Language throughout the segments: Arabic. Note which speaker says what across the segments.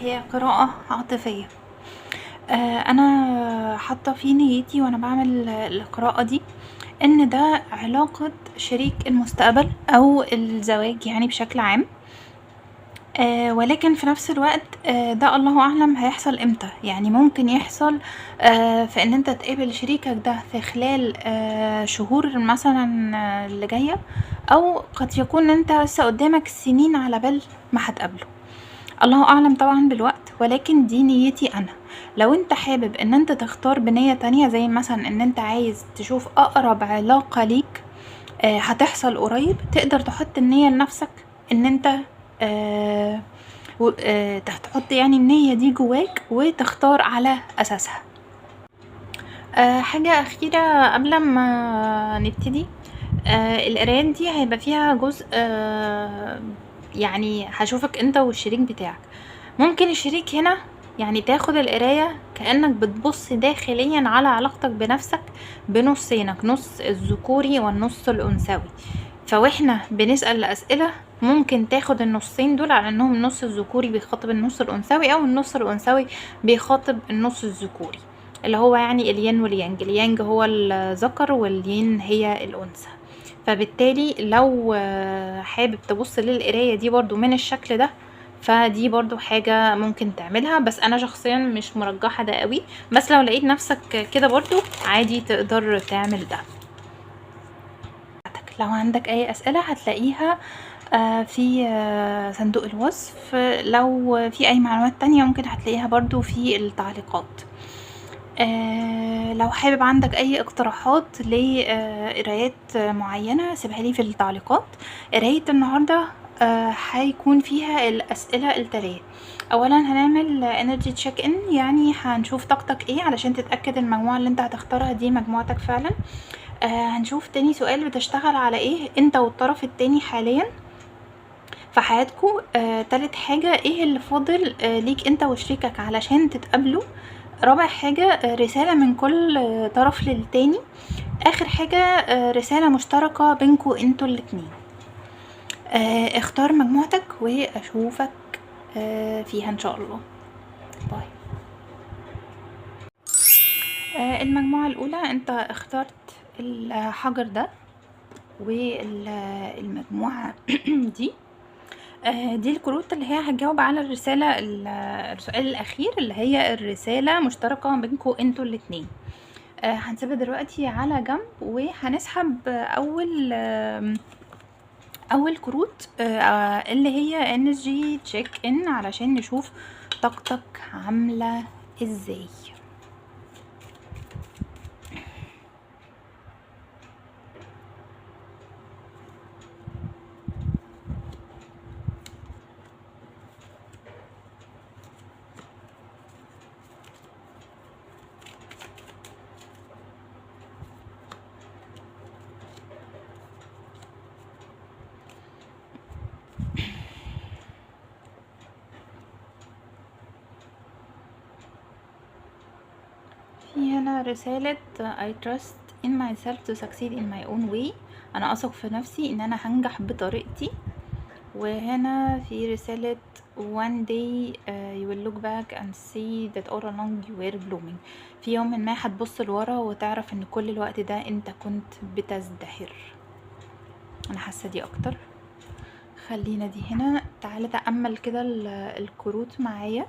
Speaker 1: هي قراءة عاطفية. أنا حاطة في نيتي وأنا باعمل القراءة دي إن ده علاقة شريك المستقبل أو الزواج يعني بشكل عام. ولكن في نفس الوقت ده الله أعلم هيحصل إمتى، يعني ممكن يحصل في إن أنت تقابل شريكك ده في خلال شهور مثلًا اللي جاية، أو قد يكون أنت لسه قدامك سنين على بال ما هتقابله. الله أعلم طبعًا بالوقت، ولكن دي نيتي أنا. لو أنت حابب إن أنت تختار بنية تانية زي مثلًا إن أنت عايز تشوف أقرب علاقة ليك هتحصل قريب، تقدر تحط النية لنفسك إن أنت آآ و تحط يعني النية دي جواك وتختار على أساسها. حاجة أخيرة قبل ما نبتدي، القرايات دي هيبقى فيها جزء يعني هاشوفك أنت والشريك بتاعك. ممكن الشريك هنا يعني تاخد القراية كأنك بتبص داخليًا على علاقتك بنفسك بنصينك، نص الذكوري والنص الأنثوي. فواحنا بنسأل أسئلة ممكن تاخد النصين دول على انهم النص الذكوري بيخاطب النص الأنثوي، أو النص الأنثوي بيخاطب النص الذكوري، اللي هو يعني الين واليانج. اليانج هو الذكر والين هي الأنثى. فبالتالي لو حابب تبص للقراية دي برضو من الشكل ده، فدي برضو حاجة ممكن تعملها، بس أنا شخصيا مش مرجحة ده قوي، بس لو لقيت نفسك كده برضو عادي تقدر تعمل ده. لو عندك أي أسئلة هتلاقيها في صندوق الوصف، لو في أي معلومات تانية ممكن هتلاقيها برضو في التعليقات. لو حابب عندك أي اقتراحات لقرايات معينة سيبها لي في التعليقات. قراية النهاردة هيكون فيها الأسئلة التالية. أولا هنعمل انرجي تشيك ان، يعني هنشوف طاقتك ايه علشان تتأكد المجموعة اللي انت هتختارها دي مجموعتك فعلا. هنشوف تاني سؤال بتشتغل على ايه انت والطرف التاني حاليا في حياتكو. تالت حاجة ايه اللي فاضل ليك انت وشريكك علشان تتقابلوا. رابع حاجة رسالة من كل طرف للتاني. اخر حاجة رسالة مشتركة بينكو انتوا الاتنين. اختار مجموعتك واشوفك فيها ان شاء الله. باي. المجموعة الاولى انت اخترت الحجر ده، والمجموعة دي دي الكروت اللي هي هتجاوب على الرسالة السؤال الأخير اللي هي الرسالة مشتركة بينكم انتوا الاتنين. هنسيبها دلوقتي على جنب، وهنسحب أول كروت اللي هي انرجي تشيك ان علشان نشوف طاقتك عاملة ازاي. في هنا رسالة I trust in myself to succeed in my own way. أنا أثق في نفسي إن أنا هنجح بطريقتي. وهنا في رسالة one day you will look back and see that all along you were blooming. في يوم ما هتبص لورا وتعرف ان كل الوقت ده انت كنت بتزدهر. انا حاسة دي اكتر. خلينا دي هنا. تعالى تأمل كده الكروت معايا.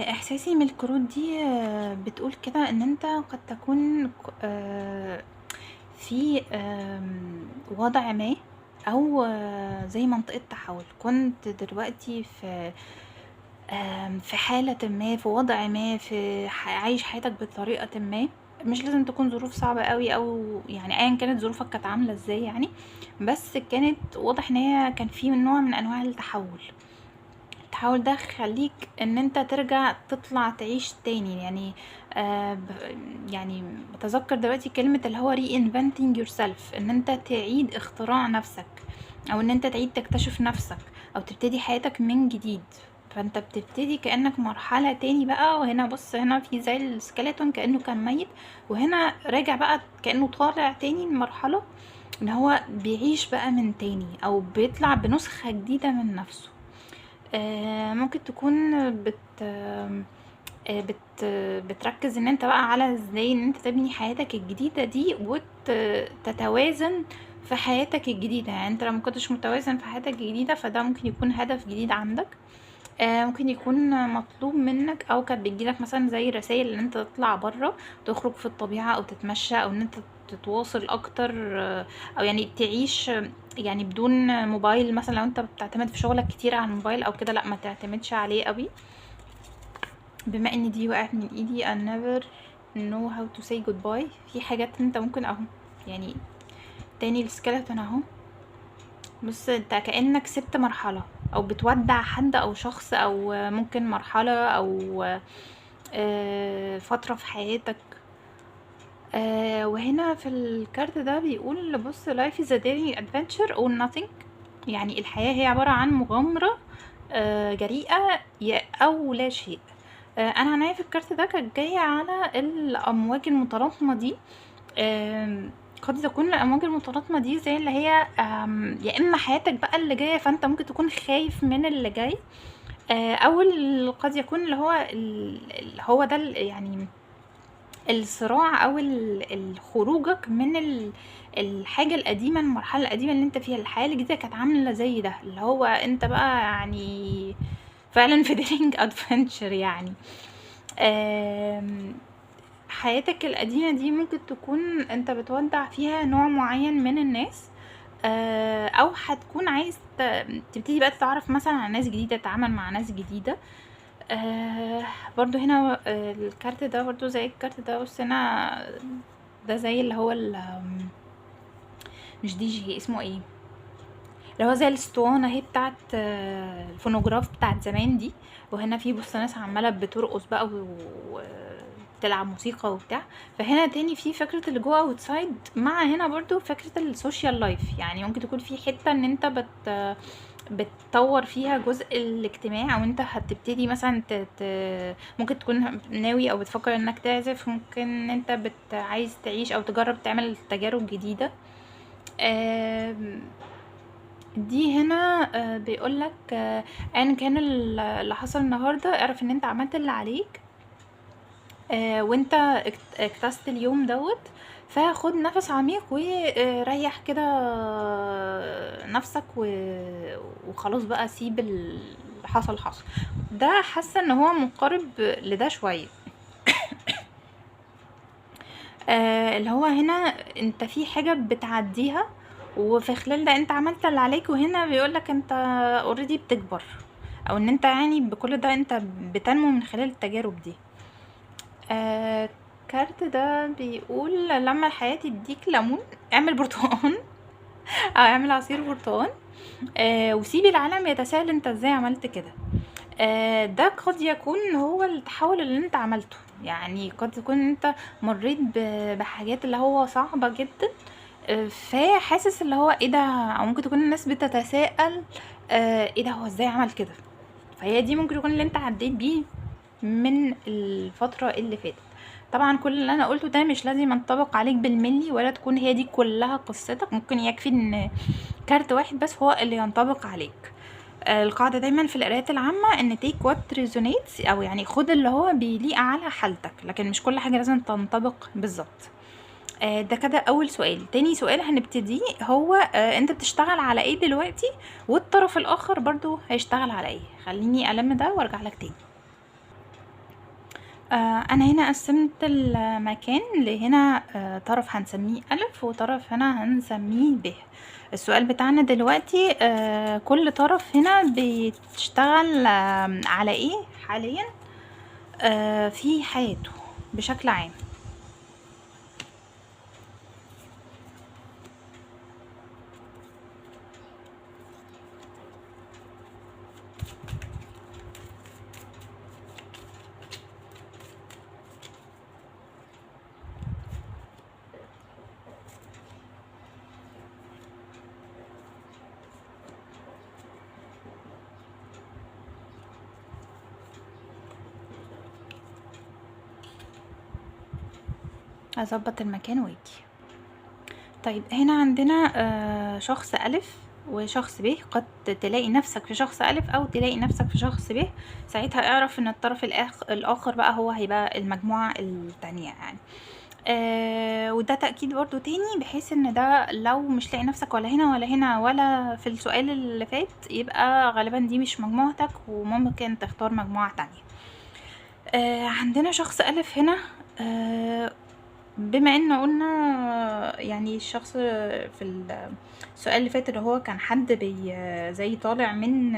Speaker 1: احساسي من الكروت دي بتقول كده ان انت قد تكون في وضع ما، او زي منطقة تحول. كنت دلوقتي في حالة ما، في وضع ما، في عايش حياتك بطريقة ما. مش لازم تكون ظروف صعبة قوي، او يعني ايا كانت ظروفك كانت عاملة ازاي يعني، بس كانت واضح ان هي كان في نوع من انواع التحول. التحول ده خليك ان انت ترجع تطلع تعيش تاني يعني. يعني بتذكر دلوقتي كلمة اللي هو reinventing yourself، ان انت تعيد اختراع نفسك، او ان انت تعيد تكتشف نفسك، او تبتدي حياتك من جديد. فانت بتبتدي كأنك مرحلة تاني بقى، وهنا بص هنا في زي السكeleton كأنه كان ميت، وهنا راجع بقى كأنه طالع تاني المرحلة ان هو بيعيش بقى من تاني او بيطلع بنسخة جديدة من نفسه. ممكن تكون بتركز ان انت بقى على ازاي ان انت تبني حياتك الجديدة دي وتتوازن في حياتك الجديدة. يعني انت لو مكنتش متوازن في حياتك الجديدة فده ممكن يكون هدف جديد عندك. ممكن يكون مطلوب منك او كانت بتجيلك مثلا زي رسائل ان انت تطلع بره، تخرج في الطبيعة او تتمشى او ان انت تتواصل اكتر، او يعني تعيش يعني بدون موبايل. مثلا لو انت بتعتمد في شغلك كتير على الموبايل او كده، لا ما تعتمدش عليه قوي. بما ان دي وقعت من ايدي I never know how to say goodbye. في حاجات انت ممكن اهو يعني تاني السكeleton اهو. بص انت كأنك سبت مرحلة او بتودع حد او شخص او ممكن مرحلة او فترة في حياتك. وهنا في الكارت ده بيقول بص life is a daring adventure or nothing. يعني الحياة هي عبارة عن مغامرة جريئة او لا شيء. انا عناية في الكارت ده كانت جاية على الامواج المتلاطمة دي. قد تكون الامواج المتلاطمة دي زي اللي هي يا اما حياتك بقى اللي جاية فانت ممكن تكون خايف من اللي جاي، او قد يكون اللي هو ده يعني الصراع او خروجك من الحاجة القديمة، المرحلة القديمة اللي انت فيها. الحياة الجديدة كانت عاملة زي ده اللي هو انت بقى يعني فعلا في ديرينج ادفنتشر يعني. حياتك القديمة دي ممكن تكون انت بتودع فيها نوع معين من الناس، او هتكون عايز تبتدي بقى تتعرف مثلا على ناس جديدة، تتعامل مع ناس جديدة. برضو هنا الكارت ده برضو زي الكارت ده. بص هنا ده زي اللي هو مش دي جي، اسمه ايه اللي هو زي الاسطوانة اهي بتاعت الفونوجراف بتاعت زمان دي. وهنا في بص ناس عمالة بترقص بقى وتلعب موسيقى وبتاع. فهنا تاني في فكرة اللي جوه اوتسايد، مع هنا برضو فكرة السوشيال لايف. يعني ممكن تكون في حتة ان انت بتطور فيها جزء الاجتماع، او انت هتبتدي مثلا ممكن تكون ناوي او بتفكر انك تعزف، ممكن ان انت عايز تعيش او تجرب تعمل تجارب جديدة. دي هنا بيقولك ايا كان اللي حصل النهاردة اعرف ان انت عملت اللي عليك، وانت اكتست اليوم دوت. فخد نفس عميق وريح كده نفسك وخلاص بقى سيب اللي حصل حصل. ده حاسه ان هو مقارب لده شويه. اللي هو هنا انت في حاجه بتعديها وفي خلال ده انت عملت اللي عليك، وهنا بيقولك انت اوريدي بتكبر، او ان انت يعني بكل ده انت بتنمو من خلال التجارب دي. الكارت ده بيقول لما الحياة تديك ليمون اعمل برتقان او اعمل عصير برتقان، وسيب العالم يتساءل انت ازاي عملت كده. ده قد يكون هو التحول اللي انت عملته. يعني قد تكون انت مريت بحاجات اللي هو صعبة جدا، فحاسس اللي هو ايه ده، او ممكن تكون الناس بتتساءل ايه ده هو ازاي عمل كده. فهي دي ممكن يكون اللي انت عديت بيه من الفترة اللي فاتت. طبعا كل اللي انا قلته ده مش لازم ينطبق عليك بالملي ولا تكون هي دي كلها قصتك. ممكن يكفي ان كارت واحد بس هو اللي ينطبق عليك. القاعدة دايما في القراءات العامة ان take what resonates، او يعني خد اللي هو بيليق على حالتك، لكن مش كل حاجة لازم تنطبق بالظبط. ده كده اول سؤال. تاني سؤال هنبتديه هو انت بتشتغل على ايه دلوقتي، والطرف الاخر برضو هيشتغل على ايه. خليني ألم ده وارجع لك تاني. انا هنا قسمت المكان لهنا، طرف هنسميه الف وطرف هنا هنسميه ب. السؤال بتاعنا دلوقتي كل طرف هنا بيشتغل على ايه حاليا في حياته بشكل عام. هظبط المكان واجي. طيب هنا عندنا شخص ألف وشخص ب. قد تلاقي نفسك في شخص ألف أو تلاقي نفسك في شخص ب. ساعتها اعرف ان الطرف الآخر بقى هو هيبقى المجموعة التانية يعني. وده تأكيد برضو تاني، بحيث ان ده لو مش لاقي نفسك ولا هنا ولا هنا ولا في السؤال اللي فات، يبقى غالبا دي مش مجموعتك وممكن تختار مجموعة تانية. عندنا شخص ألف هنا. بما ان قلنا يعني الشخص في السؤال اللي فات اللي هو كان حد زي طالع من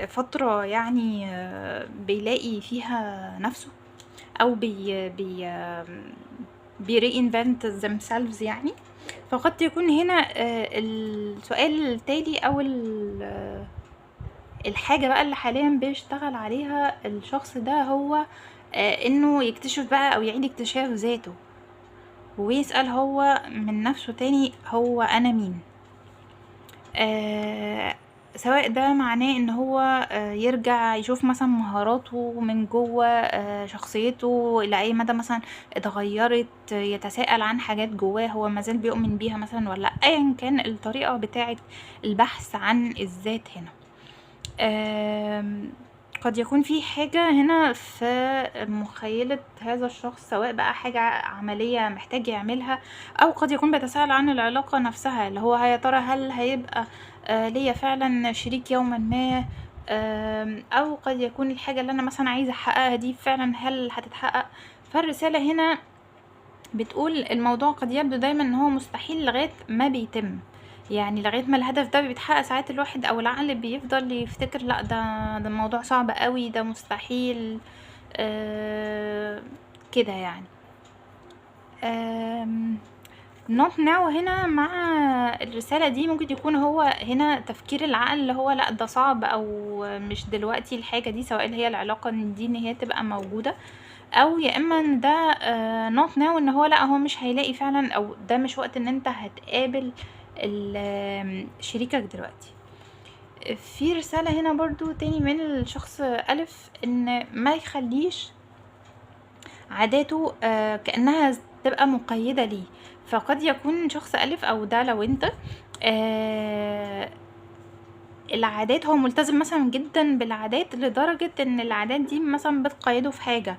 Speaker 1: فترة يعني بيلاقي فيها نفسه او بي reinvent themselves يعني. فقد يكون هنا السؤال التالي او الحاجة بقى اللي حاليا بيشتغل عليها الشخص ده هو انه يكتشف بقى او يعيد اكتشاف ذاته، ويسأل هو من نفسه تاني هو انا مين. سواء ده معناه ان هو يرجع يشوف مثلا مهاراته من جوه شخصيته الى اي مدى مثلا اتغيرت، يتساءل عن حاجات جواه هو مازال بيؤمن بيها مثلا ولا ايا كان الطريقة بتاعة البحث عن الذات هنا. قد يكون في حاجة هنا في مخيلة هذا الشخص، سواء بقى حاجة عملية محتاج يعملها، أو قد يكون بيتساءل عن العلاقة نفسها، اللي هو يا ترى هل هيبقى ليا فعلا شريك يوما ما، أو قد يكون الحاجة اللي أنا مثلا عايزة أحققها دي فعلا هل هتتحقق. فالرسالة هنا بتقول الموضوع قد يبدو دايما ان هو مستحيل لغاية ما بيتم، يعني لغاية ما الهدف ده بيتحقق ساعات الواحد او العقل بيفضل يفتكر لا ده الموضوع صعب قوي، ده مستحيل كده يعني. not now هنا مع الرسالة دي ممكن يكون هو هنا تفكير العقل اللي هو لا ده صعب او مش دلوقتي الحاجة دي، سواء اللي هي العلاقة دي ان هي تبقى موجودة، او يا اما ان ده not now ان هو لا هو مش هيلاقي فعلا، او ده مش وقت ان انت هتقابل شريكك دلوقتي. في رسالة هنا برضو تاني من الشخص ألف ان ما يخليش عاداته كأنها تبقى مقيدة ليه. فقد يكون شخص ألف او ده لو انت العادات هو ملتزم مثلا جدا بالعادات لدرجة ان العادات دي مثلا بتقيده في حاجة.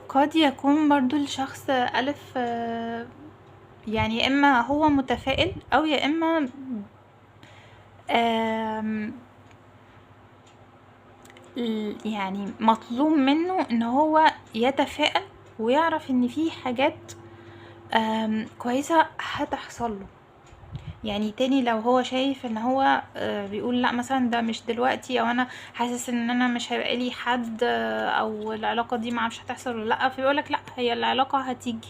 Speaker 1: قد يكون برضو الشخص ألف يعني يا إما هو متفائل أو يا إما يعني مطلوب منه إن هو يتفائل ويعرف إن في حاجات كويسة هتحصله. يعني تاني لو هو شايف ان هو بيقول لا مثلا ده مش دلوقتي، او انا حاسس ان انا مش هيبقى لي حد او العلاقة دي معرفش هتحصل ولا لا، فيقولك لا هي العلاقة هتيجي.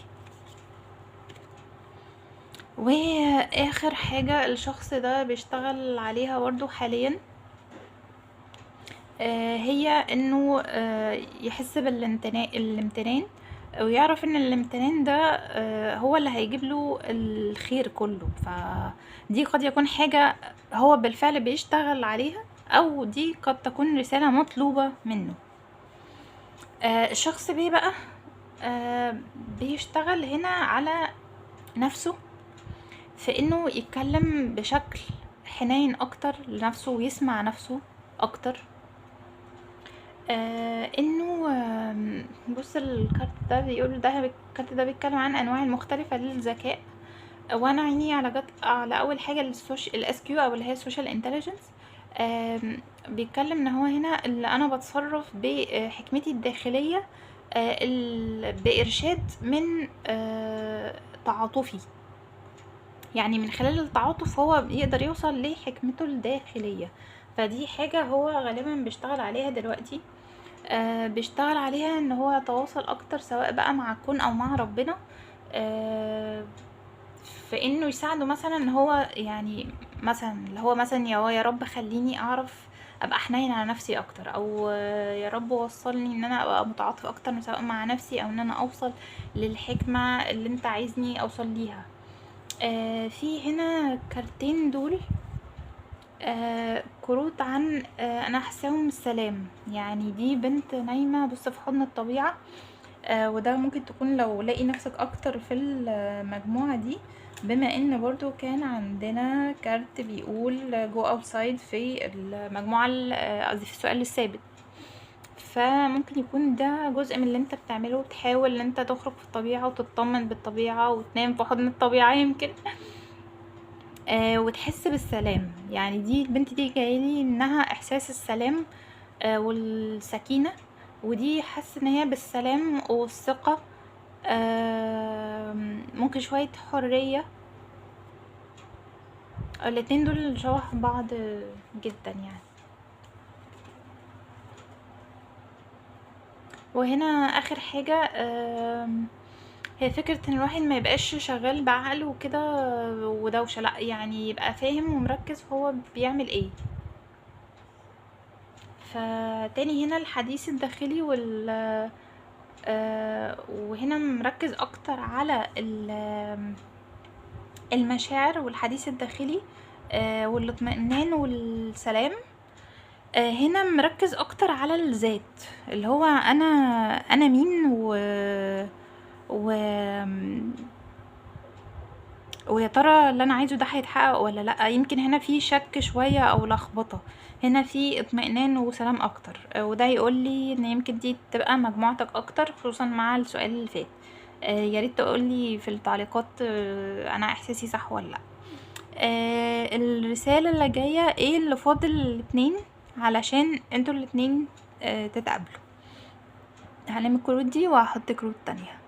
Speaker 1: واخر حاجة الشخص ده بيشتغل عليها برضو حاليا هي انه يحس الامتنان ويعرف ان الامتنان ده هو اللي هيجيب له الخير كله. فدي قد يكون حاجة هو بالفعل بيشتغل عليها، او دي قد تكون رسالة مطلوبة منه. الشخص بيه بقى بيشتغل هنا على نفسه في انه يتكلم بشكل حنين اكتر لنفسه ويسمع نفسه اكتر. انه بص الكارت ده بيقول الكارت ده بيتكلم عن انواع المختلفة للذكاء، وانا عيني على اول حاجة الاس كيو او اللي هي السوشيال انتليجنس. بيتكلم ان هو هنا اللي انا بتصرف بحكمتي الداخلية بإرشاد من تعاطفي، يعني من خلال التعاطف هو يقدر يوصل لحكمته الداخلية. فدي حاجة هو غالبا بيشتغل عليها دلوقتي، بيشتغل عليها ان هو يتواصل اكتر سواء بقى مع الكون او مع ربنا، في انه يساعده مثلا ان هو يعني مثلا اللي هو مثلا يا رب خليني اعرف ابقى حنين على نفسي اكتر، او يا رب وصلني ان انا ابقى متعاطف اكتر سواء مع نفسي او ان انا اوصل للحكمة اللي انت عايزني اوصل ليها. في هنا كارتين دول كروت عن انا حاساهم السلام، يعني دي بنت نايمة بص في حضن الطبيعة. وده ممكن تكون لو لاقي نفسك اكتر في المجموعة دي، بما ان برضو كان عندنا كارت بيقول جو اوتسايد في المجموعة قصدي في السؤال الثابت. فممكن يكون ده جزء من اللي انت بتعمله، بتحاول ان انت تخرج في الطبيعة وتطمن بالطبيعة وتنام في حضن الطبيعة يمكن وتحس بالسلام. يعني دي البنت دي جايلي انها احساس السلام والسكينة، ودي حاسة ان هي بالسلام والثقة، ممكن شوية حرية. الاتنين دول شبه بعض جدا يعني. وهنا اخر حاجة هي فكرة ان الواحد ما يبقاش شغال بعقله وكده ودوشة، لا يعني يبقى فاهم ومركز هو بيعمل ايه. فتاني هنا الحديث الداخلي وهنا مركز اكتر على المشاعر والحديث الداخلي والاطمئنان والسلام. هنا مركز اكتر على الذات، اللي هو انا مين و ويا ترى اللي انا عايزه ده هيتحقق ولا لا. يمكن هنا في شك شوية او لخبطة، هنا في اطمئنان وسلام اكتر. وده يقول لي ان يمكن دي تبقى مجموعتك اكتر، خصوصا مع السؤال اللي فات. يا ريت تقول لي في التعليقات انا احساسي صح ولا لا. الرسالة اللي جاية ايه اللي فاضل الاتنين علشان انتوا الاتنين تتقابلوا. هنعمل الكروت دي وهحط كروت تانية.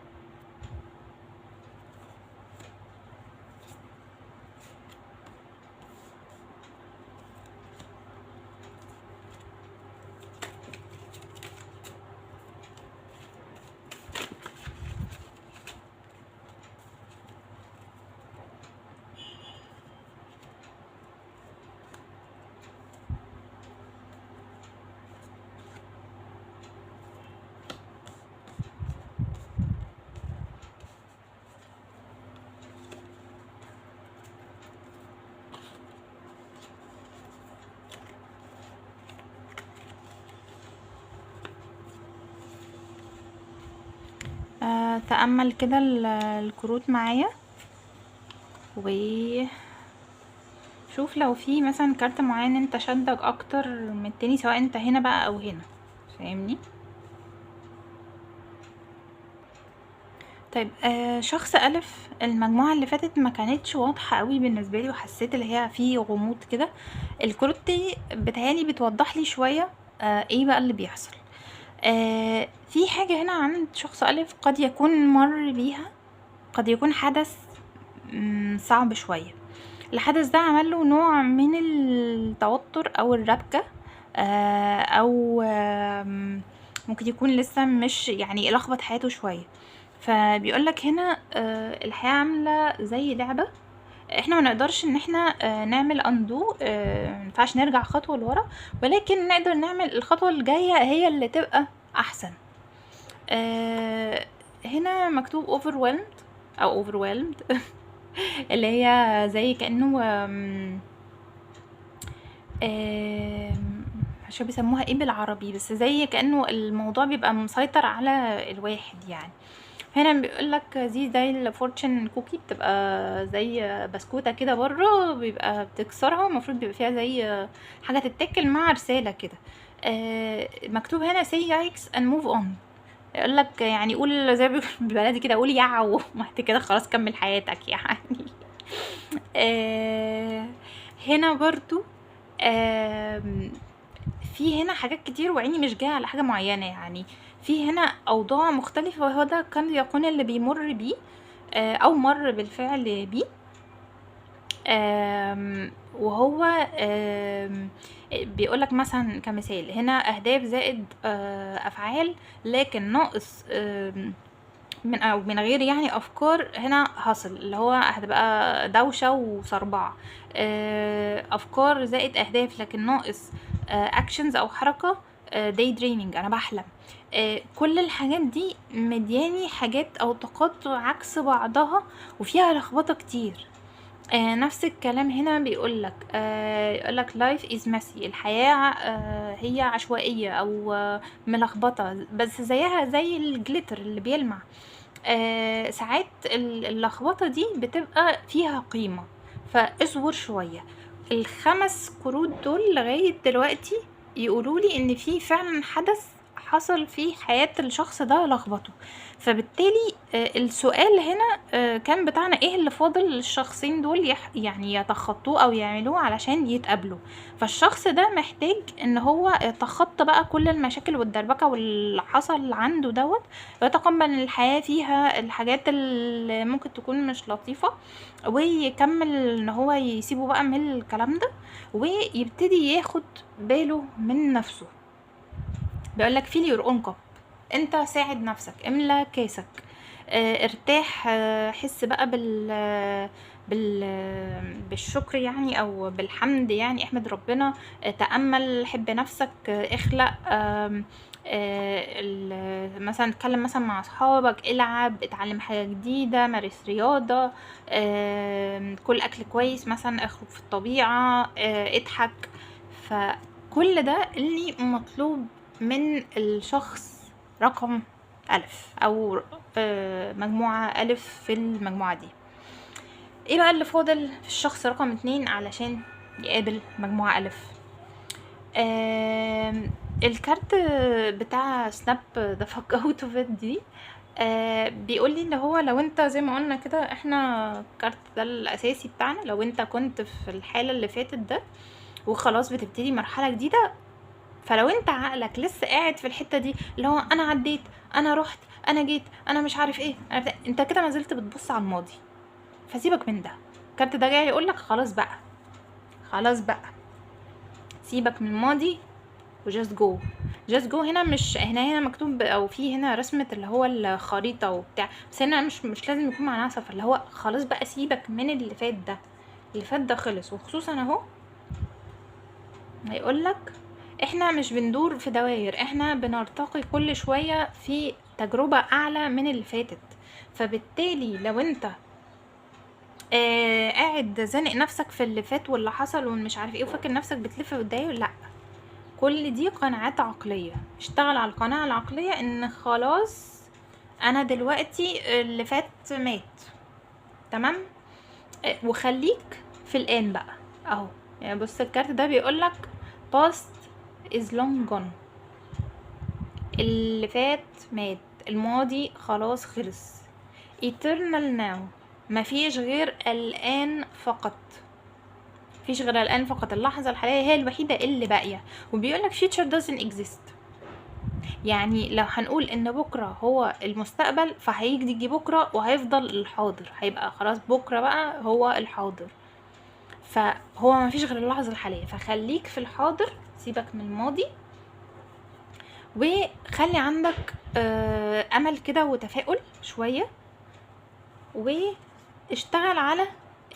Speaker 1: تأمل كده الكروت معايا، وشوف لو في مثلا كارت معين انت شدك اكتر من التاني، سواء انت هنا بقى او هنا، فاهمني؟ طيب شخص ألف، المجموعة اللي فاتت ما كانتش واضحة قوي بالنسبة لي، وحسيت اللي هي فيه غموض كده. الكروت دي بتهيألي بتوضح لي شوية ايه بقى اللي بيحصل. في حاجة هنا عند شخص ألف قد يكون مر بيها، قد يكون حدث صعب شوية. الحدث ده عمل له نوع من التوتر او الربكة، او ممكن يكون لسه مش يعني لخبط حياته شوية. فبيقولك هنا الحياة عاملة زي لعبة، احنا ما نقدرش ان احنا نعمل اندو، مينفعش نرجع خطوة لورا، ولكن نقدر نعمل الخطوة الجاية هي اللي تبقى احسن. هنا مكتوب overwhelmed او overwhelmed اللي هي زي كأنه مش بيسموها ايه بالعربي، بس زي كأنه الموضوع بيبقى مسيطر على الواحد يعني. هنا بيقولك دي زي الفورتشن كوكي، بتبقى زي بسكوتة كده بره، بيبقى بتكسرها، المفروض بيبقى فيها زي حاجة تتاكل مع رسالة كده. مكتوب هنا say yikes and move on، يقولك يعني قول زي بالبلدي كده، قول يعو وبعد كده خلاص كمل حياتك يعني. هنا برضو في هنا حاجات كتير، وعيني مش جايه على حاجه معينه يعني. في هنا اوضاع مختلفه، وهو ده كان يكون اللي بيمر بيه او مر بالفعل بيه. وهو بيقولك مثلا كمثال هنا اهداف زائد افعال، لكن ناقص من غير يعني افكار. هنا حاصل اللي هو هتبقى دوشه وصربعه. افكار زائد اهداف لكن ناقص اكشنز او حركه. داي دريمينج، انا بحلم. كل الحاجات دي مدياني حاجات او طاقات عكس بعضها وفيها لخبطه كتير. نفس الكلام هنا بيقولك يقولك life is messy، الحياة هي عشوائية أو ملخبطة، بس زيها زي الجليتر اللي بيلمع. ساعات اللخبطة دي بتبقى فيها قيمة، فاصبر شوية. ال5 كروت دول لغاية دلوقتي يقولولي ان في فعلا حدث حصل في حياة الشخص ده لخبطه، فبالتالي السؤال هنا كان بتاعنا ايه اللي فاضل للشخصين دول يعني يتخطوه او يعملوه علشان يتقابلوا. فالشخص ده محتاج ان هو يتخطى بقى كل المشاكل والدربكة واللي حصل عنده دوت، ويتقبل ان الحياة فيها الحاجات اللي ممكن تكون مش لطيفة، ويكمل ان هو يسيبه بقى من الكلام ده، ويبتدي ياخد باله من نفسه. بيقولك feel your own cup، انت ساعد نفسك، املى كاسك، ارتاح، حس بقى بالشكر يعني او بالحمد، يعني احمد ربنا، تأمل، حب نفسك، اخلق، مثلا اتكلم مثلا مع اصحابك، العب، اتعلم حاجة جديدة، مارس رياضة، كل اكل كويس مثلا، اخرج في الطبيعة، اضحك. فكل ده اللي مطلوب من الشخص رقم ألف أو مجموعة ألف في المجموعة دي. ايه بقى اللي فاضل في الشخص رقم 2 علشان يقابل مجموعة ألف؟ الكارت بتاع سناب ذا فك اوت اوف دي بيقول لي ان هو لو انت زي ما قلنا كده، احنا الكارت ده الاساسي بتاعنا، لو انت كنت في الحالة اللي فاتت ده وخلاص بتبتدي مرحلة جديدة، فلو انت عقلك لسه قاعد في الحتة دي اللي هو انا عديت، انا رحت، انا جيت، انا مش عارف ايه، انت كده ما زلت بتبص على الماضي. فسيبك من ده، الكارت ده جاي يقولك خلاص بقى، خلاص بقى، سيبك من الماضي وجاست جو. جاست جو هنا مش هنا مكتوب او في هنا رسمة اللي هو الخريطة وبتاع، بس هنا مش لازم يكون معناها سفر، اللي هو خلاص بقى سيبك من اللي فات ده، اللي فات ده خلص. وخصوصا اهو هيقولك احنا مش بندور في دواير، احنا بنرتقي كل شوية في تجربة اعلى من اللي فاتت. فبالتالي لو انت قاعد زانق نفسك في اللي فات واللي حصل ومش عارف ايه، وفاكر نفسك بتلف في الداير، لا، كل دي قناعات عقلية. اشتغل على القناعة العقلية ان خلاص انا دلوقتي اللي فات مات، تمام. وخليك في الان بقى اهو. يعني بص الكارت ده بيقولك past is long gone، اللي فات مات، الماضي خلاص خلص. eternal now، مفيش غير الآن فقط، مفيش غير الآن فقط، اللحظة الحالية هي الوحيدة اللي باقية. وبيقولك future doesn't exist، يعني لو هنقول ان بكرة هو المستقبل، فهيجي بكرة وهيفضل الحاضر، هيبقى خلاص بكرة بقى هو الحاضر. فهو مفيش غير اللحظة الحالية، فخليك في الحاضر، سيبك من الماضي، وخلي عندك امل كده وتفاؤل شوية، واشتغل على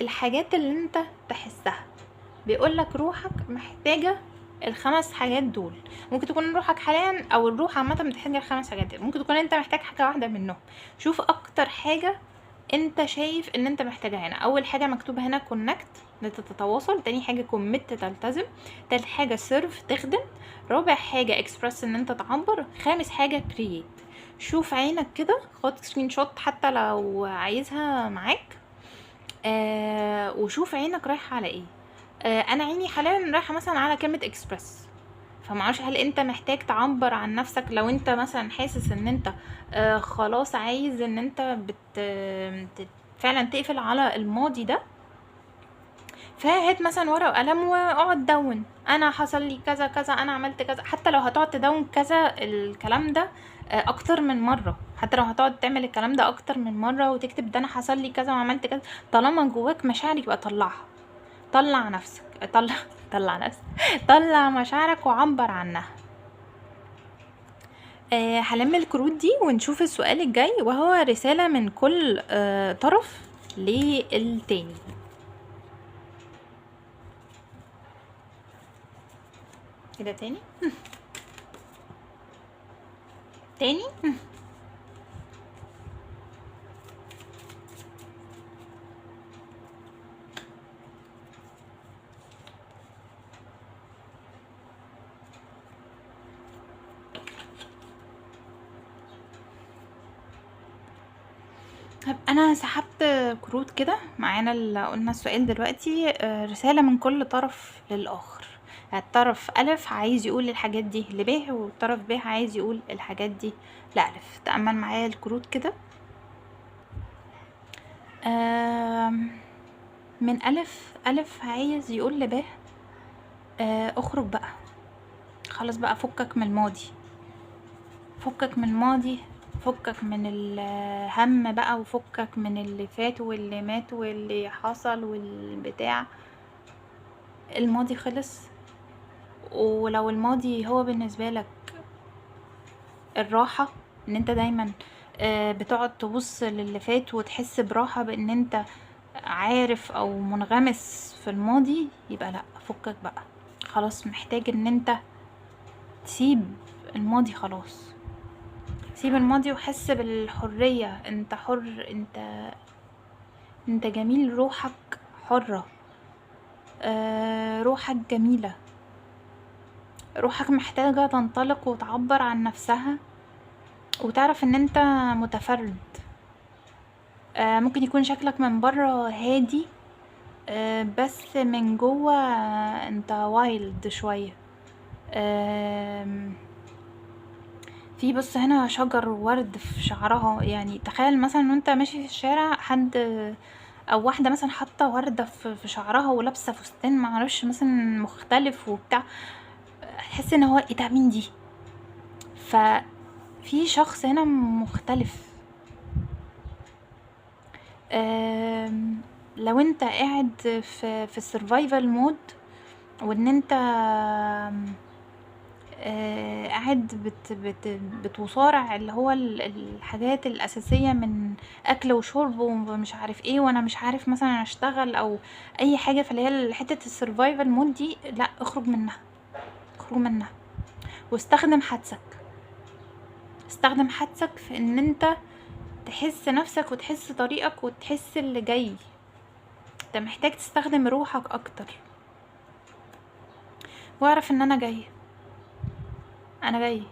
Speaker 1: الحاجات اللي انت تحسها. بيقولك روحك محتاجة ال5 حاجات دول. ممكن تكون روحك حاليا او الروح عامة محتاجة ال5 حاجات دول، ممكن تكون انت محتاج حاجة واحدة منهم. شوف اكتر حاجة انت شايف ان انت محتاجها هنا. اول حاجة مكتوبة هنا كونكت، ان انت تتواصل. تاني حاجة كوميت، تلتزم. تالت حاجة سيرف، تخدم. رابع حاجة اكسبرس، ان انت تعبر. خامس حاجة كرييت. شوف عينك كده، خد سكرين شوت حتى لو عايزها معاك، وشوف عينك رايحة على ايه. انا عيني حاليا رايحة مثلا على كلمة اكسبرس، فمعرفش هل انت محتاج تعبر عن نفسك. لو انت مثلا حاسس ان انت خلاص عايز ان انت فعلا تقفل على الماضي ده، فهات مثلا ورقة وقلم واقعد دون، انا حصل لي كذا كذا، انا عملت كذا. حتى لو هتقعد تدون كذا الكلام ده اكتر من مرة، حتى لو هتقعد تعمل الكلام ده اكتر من مرة وتكتب ده انا حصل لي كذا وعملت كذا، طالما جواك مشاعر يبقى طلعها. طلع نفسك، طلع نفسك، طلع مشاعرك وعبر عنها. هلم الكروت دي ونشوف السؤال الجاي، وهو رسالة من كل طرف للتاني. كده تاني تاني. طب أنا سحبت كروت كده معانا قلنا السؤال دلوقتي، رسالة من كل طرف للآخر. الطرف ألف عايز يقول الحاجات دي لب، والطرف ب عايز يقول الحاجات دي لألف. تأمل معايا الكروت كده. من ألف عايز يقول لب اخرج بقى، خلاص بقى، فكك من الماضي، فكك من الماضي، فكك من الهم بقى، وفكك من اللي فات واللي مات واللي حصل والبتاع. الماضي خلص. ولو الماضي هو بالنسبة لك الراحة، ان انت دايما بتقعد تبص للي فات وتحس براحة بان انت عارف او منغمس في الماضي، يبقى لا، فكك بقى، خلاص محتاج ان انت تسيب الماضي. خلاص سيب الماضي وحس بالحرية. انت حر، انت جميل، روحك حرة. روحك جميلة، روحك محتاجة تنطلق وتعبر عن نفسها، وتعرف ان انت متفرد. ممكن يكون شكلك من بره هادي، بس من جوه انت وايلد شوية. في بص هنا شجر ورد في شعرها. يعني تخيل مثلا ان انت ماشي في الشارع، حد او واحده مثلا حاطه ورده في شعرها ولابسه فستان معرفش مثلا مختلف وبتاع، تحس ان هو ايه ده، مين دي؟ ففي شخص هنا مختلف. لو انت قاعد في السرفايفل مود، وان انت قاعد بتصارع اللي هو الحاجات الأساسية من أكل وشرب ومش عارف ايه، وانا مش عارف مثلا اشتغل او اي حاجة، فاللي هي حتة السرفايفل مود دي، لا، اخرج منها، اخرج منها. واستخدم حدسك، استخدم حدسك في ان انت تحس نفسك وتحس طريقك وتحس اللي جاي. انت محتاج تستخدم روحك اكتر، واعرف ان انا جاي، انا جاي،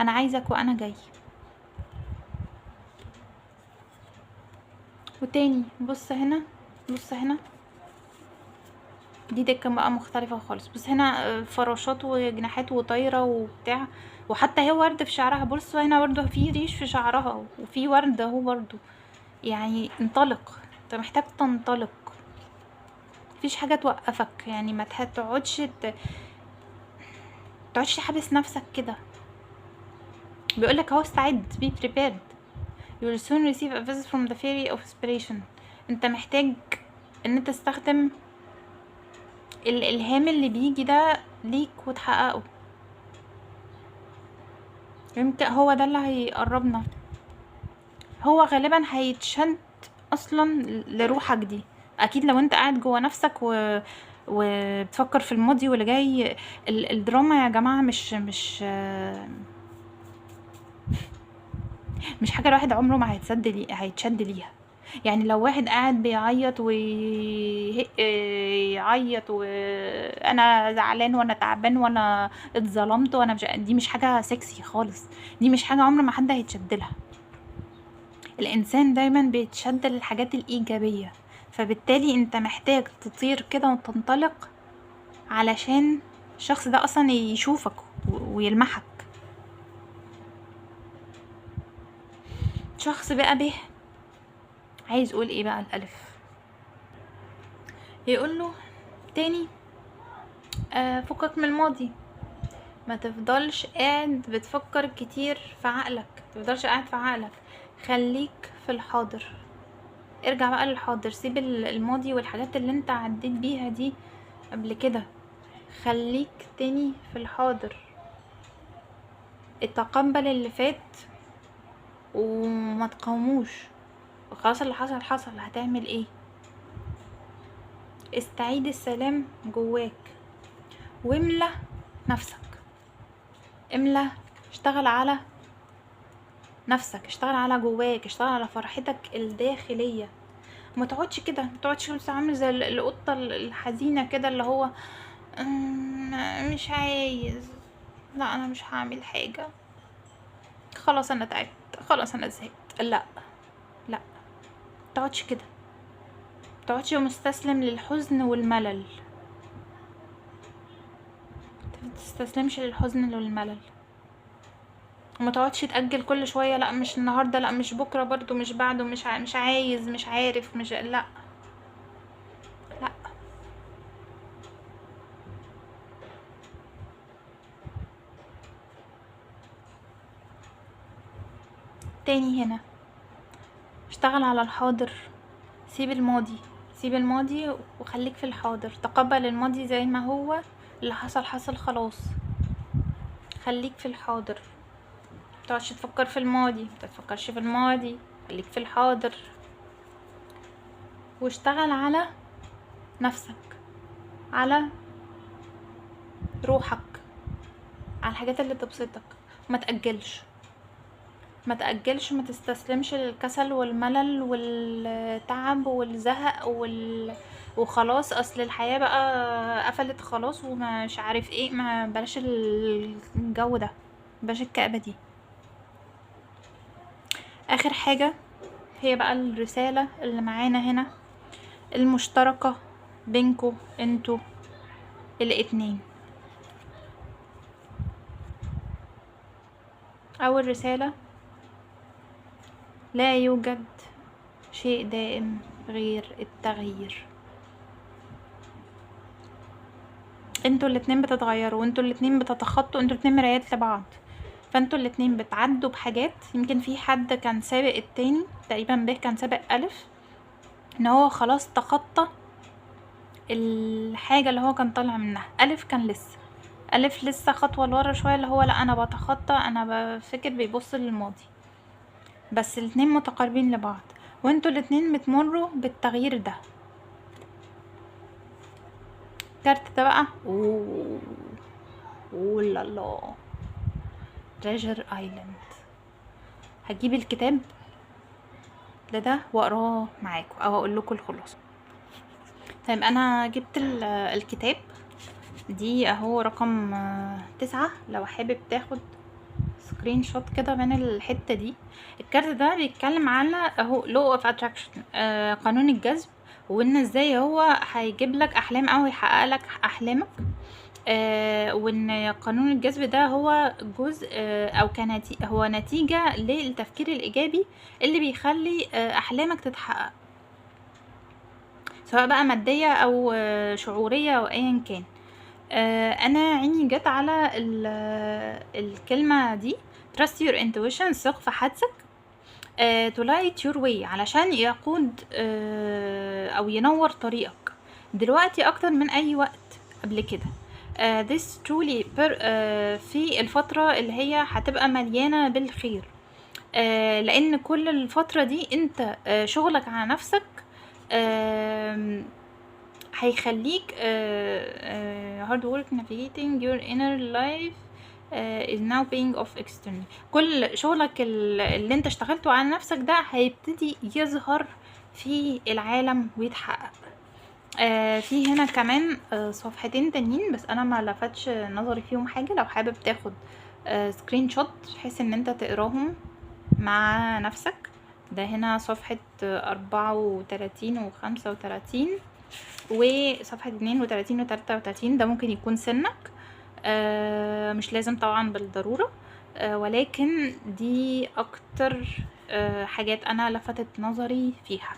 Speaker 1: انا عايزك وانا جاي. وتاني بص هنا، بص هنا، دي دكة بقى مختلفة خالص. بس هنا فراشات وجناحات وطايرة وبتاع، وحتى هي ورد في شعرها. بص هنا برضه في ريش في شعرها وفي ورد اهو برضه. يعني انطلق، انت محتاج تنطلق، مفيش حاجة توقفك. يعني ما تقعدش تحبس نفسك كده. بيقولك اهو استعد، be prepared, you will soon receive a visit from the fairy of inspiration. انت محتاج ان انت تستخدم الالهام اللي بيجي ده ليك وتحققه. يمكن هو ده اللي هيقربنا، هو غالبا هيتشد اصلا لروحك دي. اكيد لو انت قاعد جوه نفسك وبتفكر في الماضي واللي جاي. الدراما يا جماعة مش حاجة الواحد عمره ما هيتشد ليها. يعني لو واحد قاعد بيعيط ويعيط وانا زعلان وانا تعبان وانا اتظلمت وانا دي مش حاجة سكسي خالص، دي مش حاجة عمر ما حد هيتشد لها. الانسان دايما بيتشد للحاجات الايجابية، فبالتالي انت محتاج تطير كده وتنطلق علشان الشخص ده اصلا يشوفك ويلمحك. شخص بقى به عايز يقول ايه بقى الالف؟ يقول له تاني فكك من الماضي، ما تفضلش قاعد بتفكر كتير في عقلك، ما تفضلش قاعد في عقلك، خليك في الحاضر. ارجع بقى للحاضر، سيب الماضي والحاجات اللي انت عديت بيها دي قبل كده، خليك تاني في الحاضر. اتقبل اللي فات وما تقاوموش، خلاص اللي حصل حصل، هتعمل ايه؟ استعيد السلام جواك، واملى نفسك، املى، اشتغل على نفسك، اشتغل على جواك، اشتغل على فرحتك الداخلية. ما تقعدش كده، ما تقعدش بس عامل زي القطة الحزينة كده، اللي هو مش عايز، لا انا مش هعمل حاجة، خلاص انا تعبت، خلاص انا زهقت. لا لا، متقعدش كده، متقعدش مستسلم للحزن والملل، متستسلمش للحزن والملل، وما تقعدش تأجل كل شوية، لا مش النهارده، لا مش بكره، برضو مش بعده، مش عايز، مش عارف، مش لا لا. تاني هنا، اشتغل على الحاضر، سيب الماضي، سيب الماضي وخليك في الحاضر، تقبل الماضي زي ما هو، اللي حصل حصل خلاص، خليك في الحاضر، متقعدش تفكر في الماضي، متفكرش في الماضي، خليك في الحاضر، واشتغل على نفسك، على روحك، على الحاجات اللي تبسطك، ما تأجلش، ما تأجلش، ما تستسلمش للكسل والملل والتعب والزهق وخلاص اصل الحياة بقى قفلت خلاص ومش عارف ايه، ما بلاش الجو ده، بلاش الكآبة دي. اخر حاجة هي بقى الرسالة اللي معانا هنا المشتركة بينكو انتو الاتنين. اول رسالة: لا يوجد شيء دائم غير التغيير. انتوا الاتنين بتتغيروا، وانتوا الاتنين بتتخطوا، انتوا الاتنين مرايات لبعض، فانتوا الاتنين بتعدوا بحاجات. يمكن في حد كان سابق التاني، تقريبا ب كان سابق ألف، ان هو خلاص تخطى الحاجة اللي هو كان طالع منها. ألف كان لسه، ألف لسه خطوة لورا شوية، اللي هو لا انا بتخطى، انا بفكر بيبص للماضي، بس الاتنين متقاربين لبعض، وانتوا الاتنين بتمروا بالتغيير ده. الكارت ده بقى اوه لا لا، تريجر ايلاند. هجيب الكتاب ده واقراه معاكم او اقول لكم الخلاصه. طيب انا جبت الكتاب دي اهو، رقم 9، لو حابب تاخد سكرين شوت كده من الحته دي. الكارت ده بيتكلم على اهو law of attraction، قانون الجذب، وان ازاي هو هيجيب لك احلام او يحقق لك احلامك. وان قانون الجذب ده هو جزء او هو نتيجة للتفكير الايجابي اللي بيخلي احلامك تتحقق، سواء بقى مادية او شعورية او ايا كان. انا عيني جت على الكلمة دي trust your intuition، ثق في حدسك، to light your way، علشان يقود او ينور طريقك دلوقتي اكتر من اي وقت قبل كده. this truly في الفترة اللي هي هتبقى مليانة بالخير، لان كل الفترة دي انت شغلك على نفسك هيخليك hard work navigating your inner life is now paying off externally. كل شغلك اللي انت اشتغلته على نفسك ده هيبتدي يظهر في العالم ويتحقق. في هنا كمان صفحتين تانيين، بس انا ما لفتش نظري فيهم حاجة، لو حابب تاخد سكرين شوت بحيث ان انت تقراهم مع نفسك. ده هنا صفحة 34 و35 وصفحة 32 و33، ده ممكن يكون سنك، مش لازم طبعا بالضرورة، ولكن دي اكتر حاجات انا لفتت نظري فيها.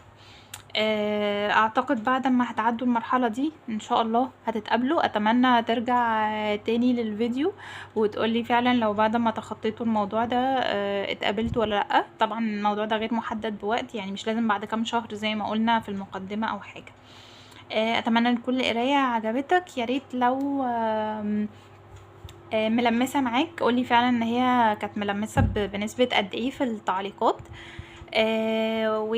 Speaker 1: اعتقد بعد ما هتعدوا المرحلة دي ان شاء الله هتتقابلوا. اتمنى ترجع تاني للفيديو وتقولي فعلا لو بعد ما تخطيتوا الموضوع ده اتقابلتوا ولا لا. طبعا الموضوع ده غير محدد بوقت، يعني مش لازم بعد كام شهر زي ما قلنا في المقدمة او حاجة. اتمنى ان كل قراية عجبتك. يا ريت لو ملمسة معاك قولي فعلا ان هي كانت ملمسة بنسبة قد ايه في التعليقات. و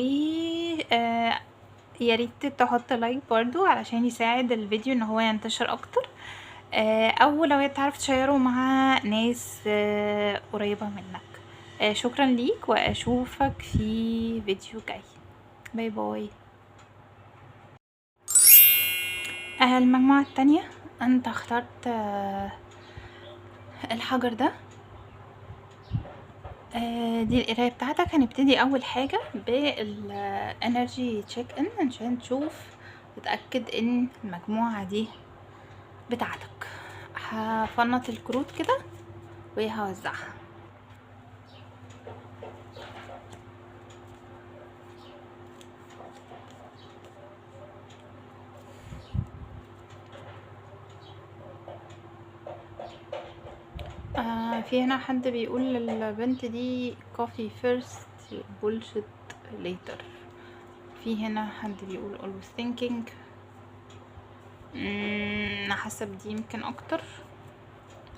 Speaker 1: يا ريت تحط لايك برضو علشان يساعد الفيديو ان هو ينتشر اكتر، او لو تعرف تشيره مع ناس قريبة منك. شكرا ليك واشوفك في فيديو جاي. باي باي. المجموعة التانية، انت اخترت الحجر ده، دي القراية بتاعتك. هنبتدي أول حاجة بالانرجي تشيك ان عشان تشوف تتأكد ان المجموعة دي بتاعتك. هفنط الكروت كده وهوزعها. في هنا حد بيقول البنت دي coffee first bullshit later. في هنا حد بيقول always thinking. انا حاسه بدي يمكن اكتر.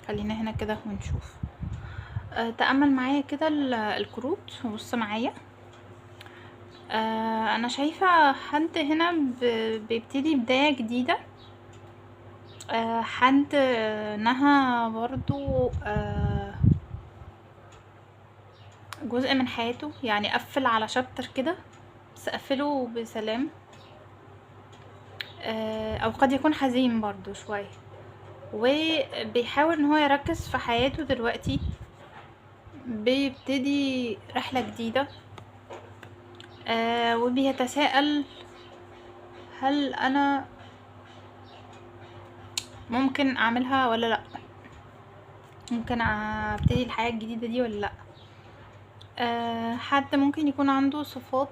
Speaker 1: خلينا هنا كده ونشوف. تأمل معايا كده الكروت وبص معايا. انا شايفه حد هنا بيبتدي بدايه جديده. حد نهى برضو جزء من حياته، يعني قفل على شابتر كده بس قفله بسلام. او قد يكون حزين برضو شوية، وبيحاول ان هو يركز في حياته دلوقتي، بيبتدي رحلة جديدة. وبيتساءل هل انا ممكن اعملها ولا لا، ممكن ابتدي الحياة الجديدة دي ولا لا. حد ممكن يكون عنده صفات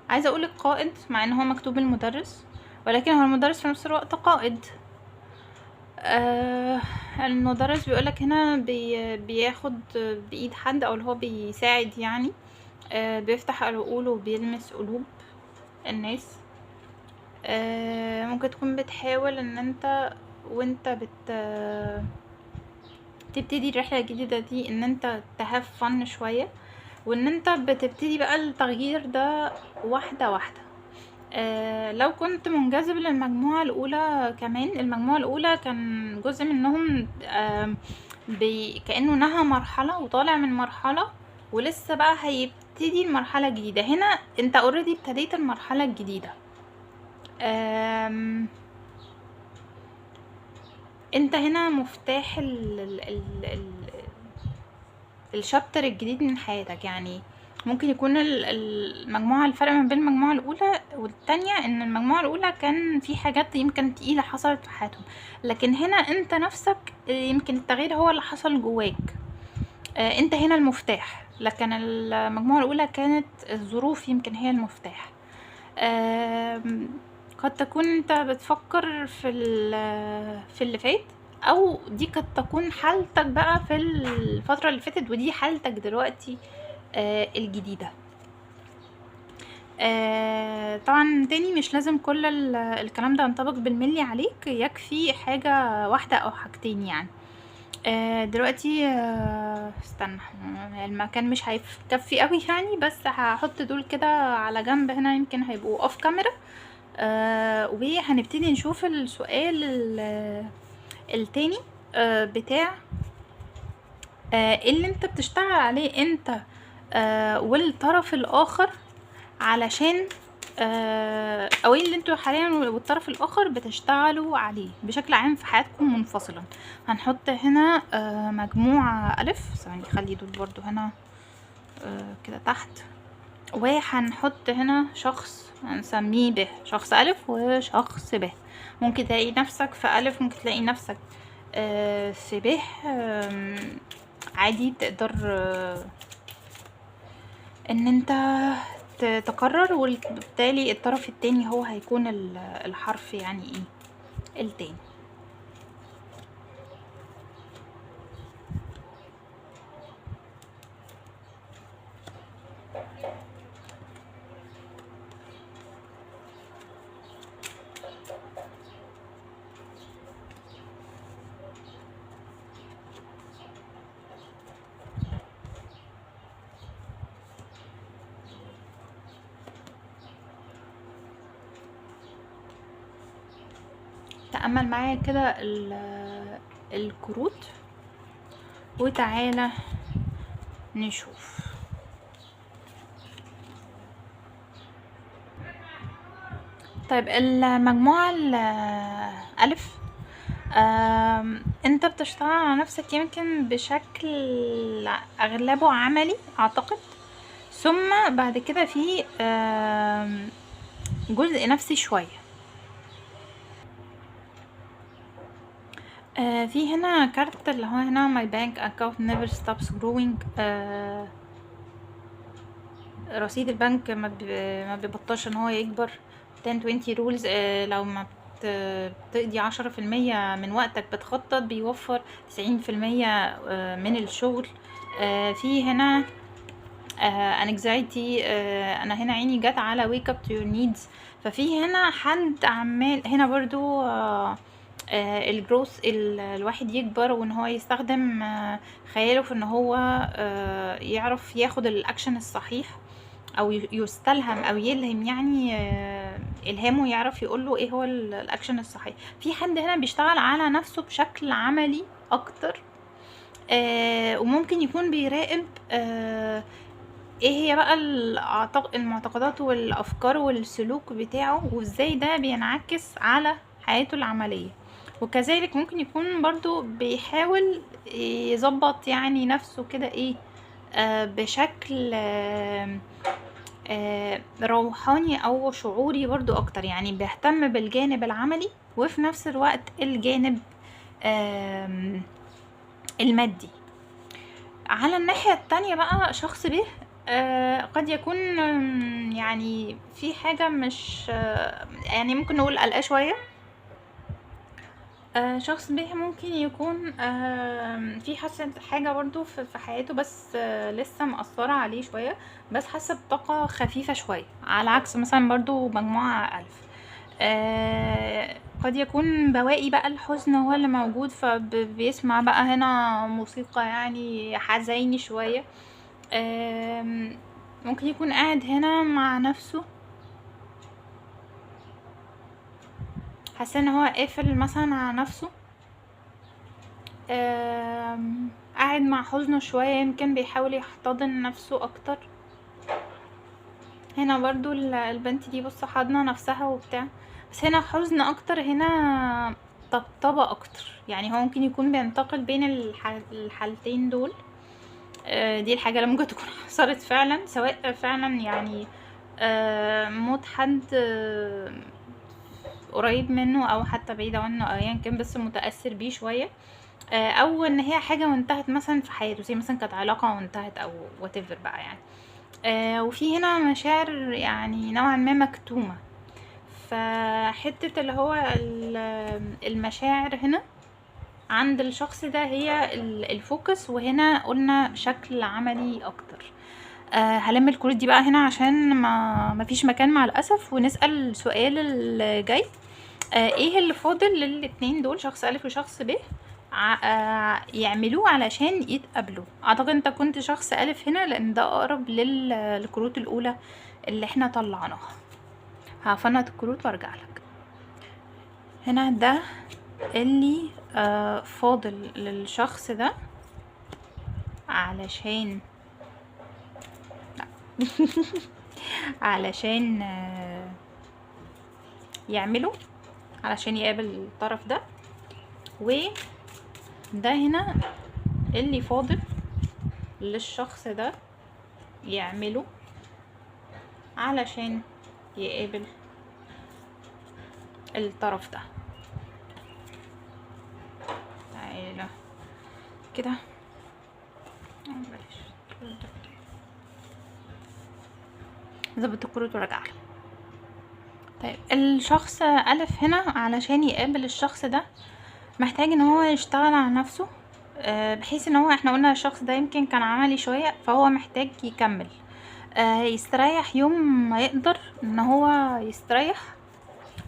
Speaker 1: عايزة اقول القائد، مع ان هو مكتوب المدرس، ولكن هو المدرس في نفس الوقت قائد. المدرس بيقولك هنا بياخد بايد حد، او اللي هو بيساعد يعني. بيفتح عقول وبيلمس قلوب الناس. ممكن تكون بتحاول ان انت وانت تبتدي الرحلة الجديدة دي ان انت تهاف فن شوية، وان انت بتبتدي بقى التغيير ده واحدة واحدة. لو كنت منجذب للمجموعة الأولى، كمان المجموعة الأولى كان جزء منهم كأنه نهى مرحلة وطالع من مرحلة ولسه بقى هيبتدي المرحلة الجديدة. هنا انت اوريدي ابتديت المرحلة الجديدة. انت هنا مفتاح الشابتر الجديد من حياتك. يعني ممكن يكون المجموعة، الفرق ما بين المجموعة الأولى والتانية ان المجموعة الأولى كان في حاجات يمكن تقيلة حصلت في حياتهم، لكن هنا انت نفسك يمكن التغيير هو اللي حصل جواك. انت هنا المفتاح، لكن المجموعة الأولى كانت الظروف يمكن هي المفتاح. قد تكون انت بتفكر في اللي فات، او دي قد تكون حالتك بقى في الفترة اللي فاتت، ودي حالتك دلوقتي الجديدة. طبعا تاني مش لازم كل الكلام ده ينطبق بالملي عليك، يكفي حاجة واحدة او حاجتين يعني. دلوقتي استنى، المكان مش هيكفي قوي يعني، بس هحط دول كده على جنب هنا، يمكن هيبقوا اوف كاميرا. وهنبتدي نشوف السؤال التاني بتاع اللي انت بتشتغل عليه انت والطرف الاخر، علشان او اللي انتوا حاليا والطرف الاخر بتشتغلوا عليه بشكل عام في حياتكم منفصلا. هنحط هنا مجموعة الف، ثواني خلي دول برضو هنا كده تحت، وهنحط هنا شخص هنسميه ب، شخص الف وشخص ب. ممكن تلاقي نفسك في الف، ممكن تلاقي نفسك في ب. عادي تقدر ان انت تقرر، وبالتالي الطرف التاني هو هيكون الحرف يعني ايه التاني. تأمل معايا كده الكروت وتعالى نشوف. طيب المجموعة الألف انت بتشتغل على نفسك يمكن بشكل اغلبه عملي اعتقد، ثم بعد كده في جزء نفسي شوية. في هنا كارت اللي هو هنا my bank account never stops growing. رصيد البنك ما بيبطلش ان هو يكبر. 10-20 rules. لو ما بتقضي 10% من وقتك بتخطط بيوفر 90% من الشغل. في هنا anxiety. انا هنا عيني جت على wake up to your needs. ففي هنا حد عمال هنا برضو الجروث، الواحد يكبر وان هو يستخدم خياله في ان هو يعرف ياخد الاكشن الصحيح، او يستلهم او يلهم، يعني الهامه يعرف يقوله ايه هو الاكشن الصحيح. في حد هنا بيشتغل على نفسه بشكل عملي اكتر، وممكن يكون بيراقب ايه هي بقى المعتقدات والافكار والسلوك بتاعه، وازاي ده بينعكس على حياته العملية. وكذلك ممكن يكون برضو بيحاول يظبط يعني نفسه كده ايه بشكل روحاني او شعوري برضو اكتر، يعني بيهتم بالجانب العملي وفي نفس الوقت الجانب المادي. على الناحية التانية بقى شخص به قد يكون يعني في حاجة مش يعني ممكن نقول قلقة شوية. شخص به ممكن يكون في حاسة حاجة برضو في حياته، بس لسه مأثرة عليه شوية، بس حاسة بطاقة خفيفة شوية، على عكس مثلا برضو مجموعة ألف. قد يكون بواقي بقى الحزن هو اللي موجود، فبيسمع بقى هنا موسيقى يعني حزيني شوية. ممكن يكون قاعد هنا مع نفسه، حاسه ان هو قافل مثلا على نفسه، قاعد مع حزنه شوية، يمكن بيحاول يحتضن نفسه اكتر. هنا برضو البنت دي بص حاضنه نفسها وبتاع، بس هنا حزن اكتر، هنا طبطبة اكتر. يعني هو ممكن يكون بينتقل بين الحالتين دول. دي الحاجة اللي ممكن تكون حصلت فعلا، سواء فعلا يعني موت حد قريب منه او حتى بعيد عنه او ايا كان، بس متأثر بيه شوية، او ان هي حاجة وانتهت مثلا في حياته، زي مثلا كانت علاقة وانتهت او whatever بقى يعني. وفي هنا مشاعر يعني نوعا ما مكتومة. فحتة اللي هو المشاعر هنا عند الشخص ده هي الفوكس، وهنا قلنا بشكل عملي اكتر. هلم الكروت دي بقى هنا عشان ما فيش مكان مع الاسف، ونسأل السؤال الجاي. ايه اللي فاضل للاتنين دول، شخص الف وشخص ب، يعملوه علشان يتقابلوا؟ اعتقد انت كنت شخص الف هنا، لان ده اقرب للكروت الاولى اللي احنا طلعناها. هفنط الكروت وارجع لك. هنا ده اللي فاضل للشخص ده علشان علشان يعمله، علشان يقابل الطرف ده. وده هنا اللي فاضل للشخص ده يعمله علشان يقابل الطرف ده. تعالى كده بلاش ظبط الكروت وراجعلك. طيب الشخص ألف هنا علشان يقابل الشخص ده محتاج ان هو يشتغل على نفسه، بحيث ان هو احنا قلنا الشخص ده يمكن كان عملي شوية، فهو محتاج يكمل، يستريح يوم ما يقدر ان هو يستريح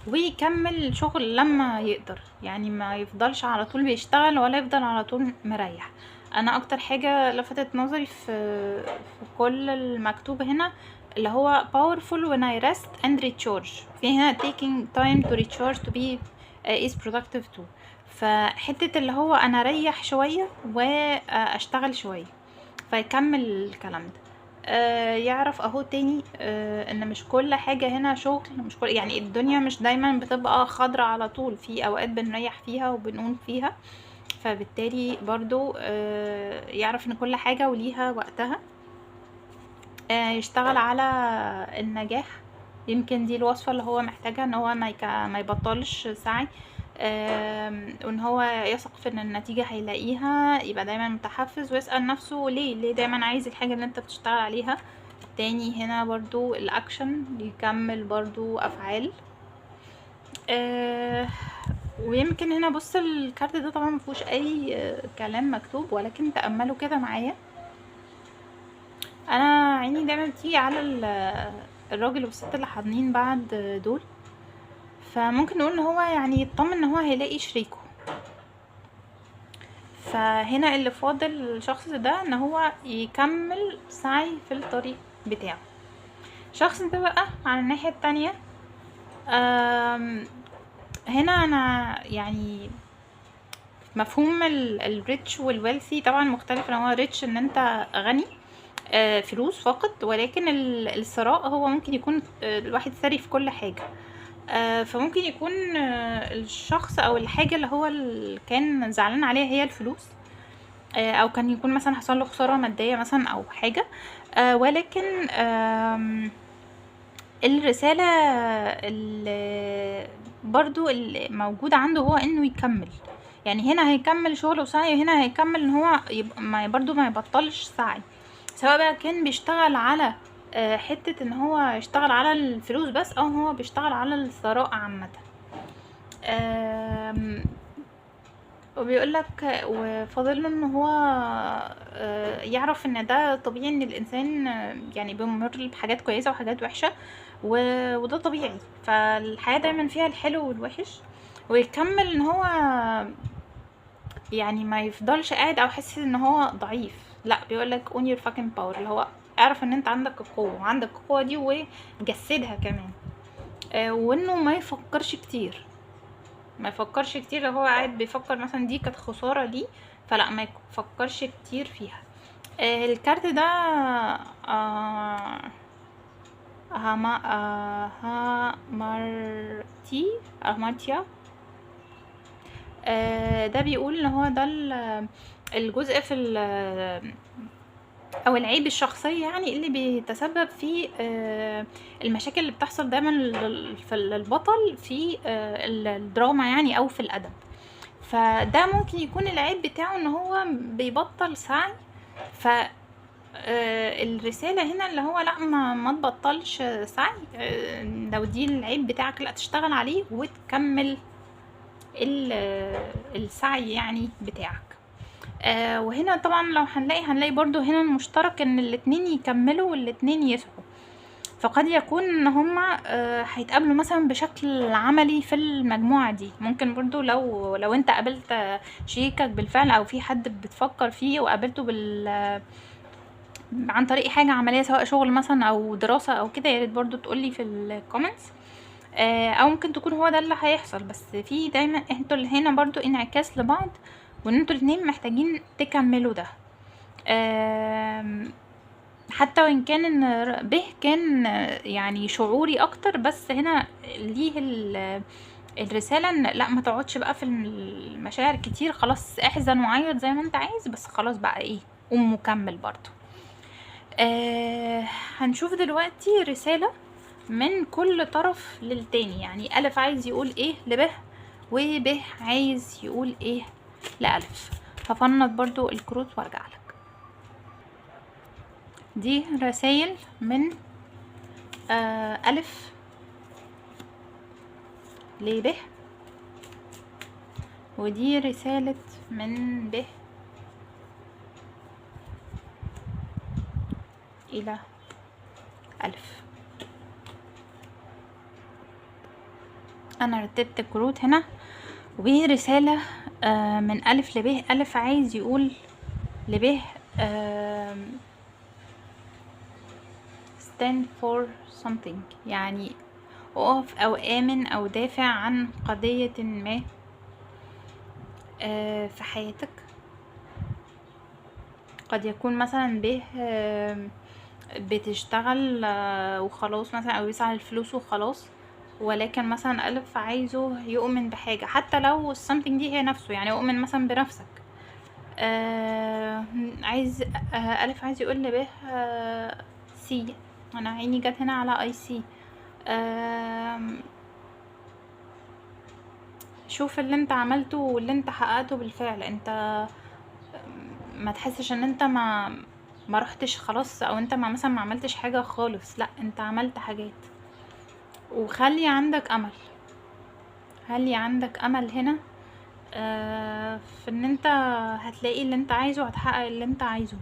Speaker 1: ويكمل شغل لما يقدر، يعني ما يفضلش على طول بيشتغل ولا يفضل على طول مريح. انا اكتر حاجة لفتت نظري في كل المكتوب هنا اللي هو powerful when I rest and recharge. في هنا taking time to recharge to be is productive too. فحتة اللي هو انا اريح شوية واشتغل شوية، فيكمل الكلام ده. يعرف اهو تاني ان مش كل حاجة هنا شغل، مش كل يعني الدنيا مش دايما بتبقى خضرة على طول، في اوقات بنريح فيها وبنقوم فيها. فبالتالي برضو يعرف ان كل حاجة وليها وقتها. يشتغل على النجاح، يمكن دي الوصفة اللي هو محتاجها، ان هو ما يبطلش سعي. وان هو يثق في ان النتيجة هيلاقيها، يبقى دايما متحفز ويسأل نفسه ليه دايما عايز الحاجة اللي انت بتشتغل عليها. تاني هنا برضو الاكشن، يكمل برضو افعال. ويمكن هنا بص الكارت ده طبعا مفيهوش اي كلام مكتوب، ولكن تأملوا كده معايا. انا عيني دايما بتيجي على الراجل والست اللي حاضنين بعض دول. فممكن نقول ان هو يعني يطمن ان هو هيلاقي شريكه. فهنا اللي فاضل الشخص ده ان هو يكمل سعي في الطريق بتاعه. الشخص ده بقى على الناحية التانية، هنا انا يعني مفهوم الريتش والويلثي طبعا مختلف. ان هو ريتش ان انت غني فلوس فقط، ولكن الثراء هو ممكن يكون الواحد ثري في كل حاجة. فممكن يكون الشخص او الحاجة اللي هو اللي كان زعلان عليها هي الفلوس، او كان يكون مثلا حصل له خسارة مادية مثلا او حاجة. ولكن الرسالة اللي برضو اللي موجودة عنده هو انه يكمل. يعني هنا هيكمل شغل وسعي، وهنا هيكمل ان هو برضو ما يبطلش سعي، سواء بقى كان بيشتغل على حتة ان هو يشتغل على الفلوس بس، او هو بيشتغل على الثراء عامة. وبيقولك وفاضل له ان هو يعرف ان ده طبيعي، ان الانسان يعني بيمر بحاجات كويسة وحاجات وحشة، وده طبيعي. فالحياة دايما فيها الحلو والوحش. ويكمل ان هو يعني ما يفضلش قاعد او حاسس ان هو ضعيف. لا، بيقولك own your fucking power، اللي هو اعرف ان انت عندك القوة، وعندك القوة دي وجسدها كمان. وانه ما يفكرش كتير، ما يفكرش كتير. لو هو قاعد بيفكر مثلا دي كانت خسارة ليه، فلا ما يفكرش كتير فيها. الكارت ده هامارتيا. ده بيقول ان هو ده الجزء في او العيب الشخصي يعني اللي بيتسبب في المشاكل اللي بتحصل دايما في البطل في الدراما يعني او في الادب. فده ممكن يكون العيب بتاعه ان هو بيبطل سعي. ف الرسالة هنا اللي هو لا، ما تبطلش سعي. لو دي العيب بتاعك، لا تشتغل عليه وتكمل السعي يعني بتاعك. وهنا طبعا لو هنلاقي برضو هنا المشترك ان الاتنين يكملوا والاتنين يسعوا. فقد يكون ان هما هيتقابلوا مثلا بشكل عملي في المجموعة دي. ممكن برضو لو انت قابلت شريكك بالفعل، او في حد بتفكر فيه وقابلته عن طريق حاجة عملية، سواء شغل مثلا او دراسة او كده، ياريت برضو تقولي في الكومنتس. او ممكن تكون هو ده اللي هيحصل. بس في دايما انتوا اللي هنا برضو انعكاس لبعض، وان انتوا الاتنين محتاجين تكملوا ده. حتى وان كان ان به كان يعني شعوري اكتر، بس هنا ليه الرسالة ان لا، ما تقعدش بقى في المشاعر كتير، خلاص احزن وعيط زي ما انت عايز، بس خلاص بقى ايه، قوم مكمل برضو. هنشوف دلوقتي رسالة من كل طرف للتاني. يعني ألف عايز يقول ايه لبه، وبه عايز يقول ايه لألف. هفنط برضو الكروت وارجع لك. دي رسائل من ألف لبه، ودي رسالة من به إلى ألف. أنا رتبت الكروت هنا، ورسالة من ألف لبه. ألف عايز يقول لبه stand for something، يعني اقف أو آمن أو دافع عن قضية ما في حياتك. قد يكون مثلا به بتشتغل وخلاص مثلا، او بيسعى للفلوس وخلاص، ولكن مثلا ألف عايزه يؤمن بحاجة حتى لو something دي هي نفسه، يعني يؤمن مثلا بنفسك. عايز ألف عايز يقول لبه سي. أنا عيني جت هنا على اي سي. شوف اللي انت عملته واللي انت حققته بالفعل. انت ما تحسش ان انت ما رحتش خلاص، او انت مثلا ما عملتش حاجة خالص. لا، انت عملت حاجات. وخلي عندك امل، خلي عندك امل هنا في ان انت هتلاقي اللي انت عايزه، وهتحقق اللي انت عايزه.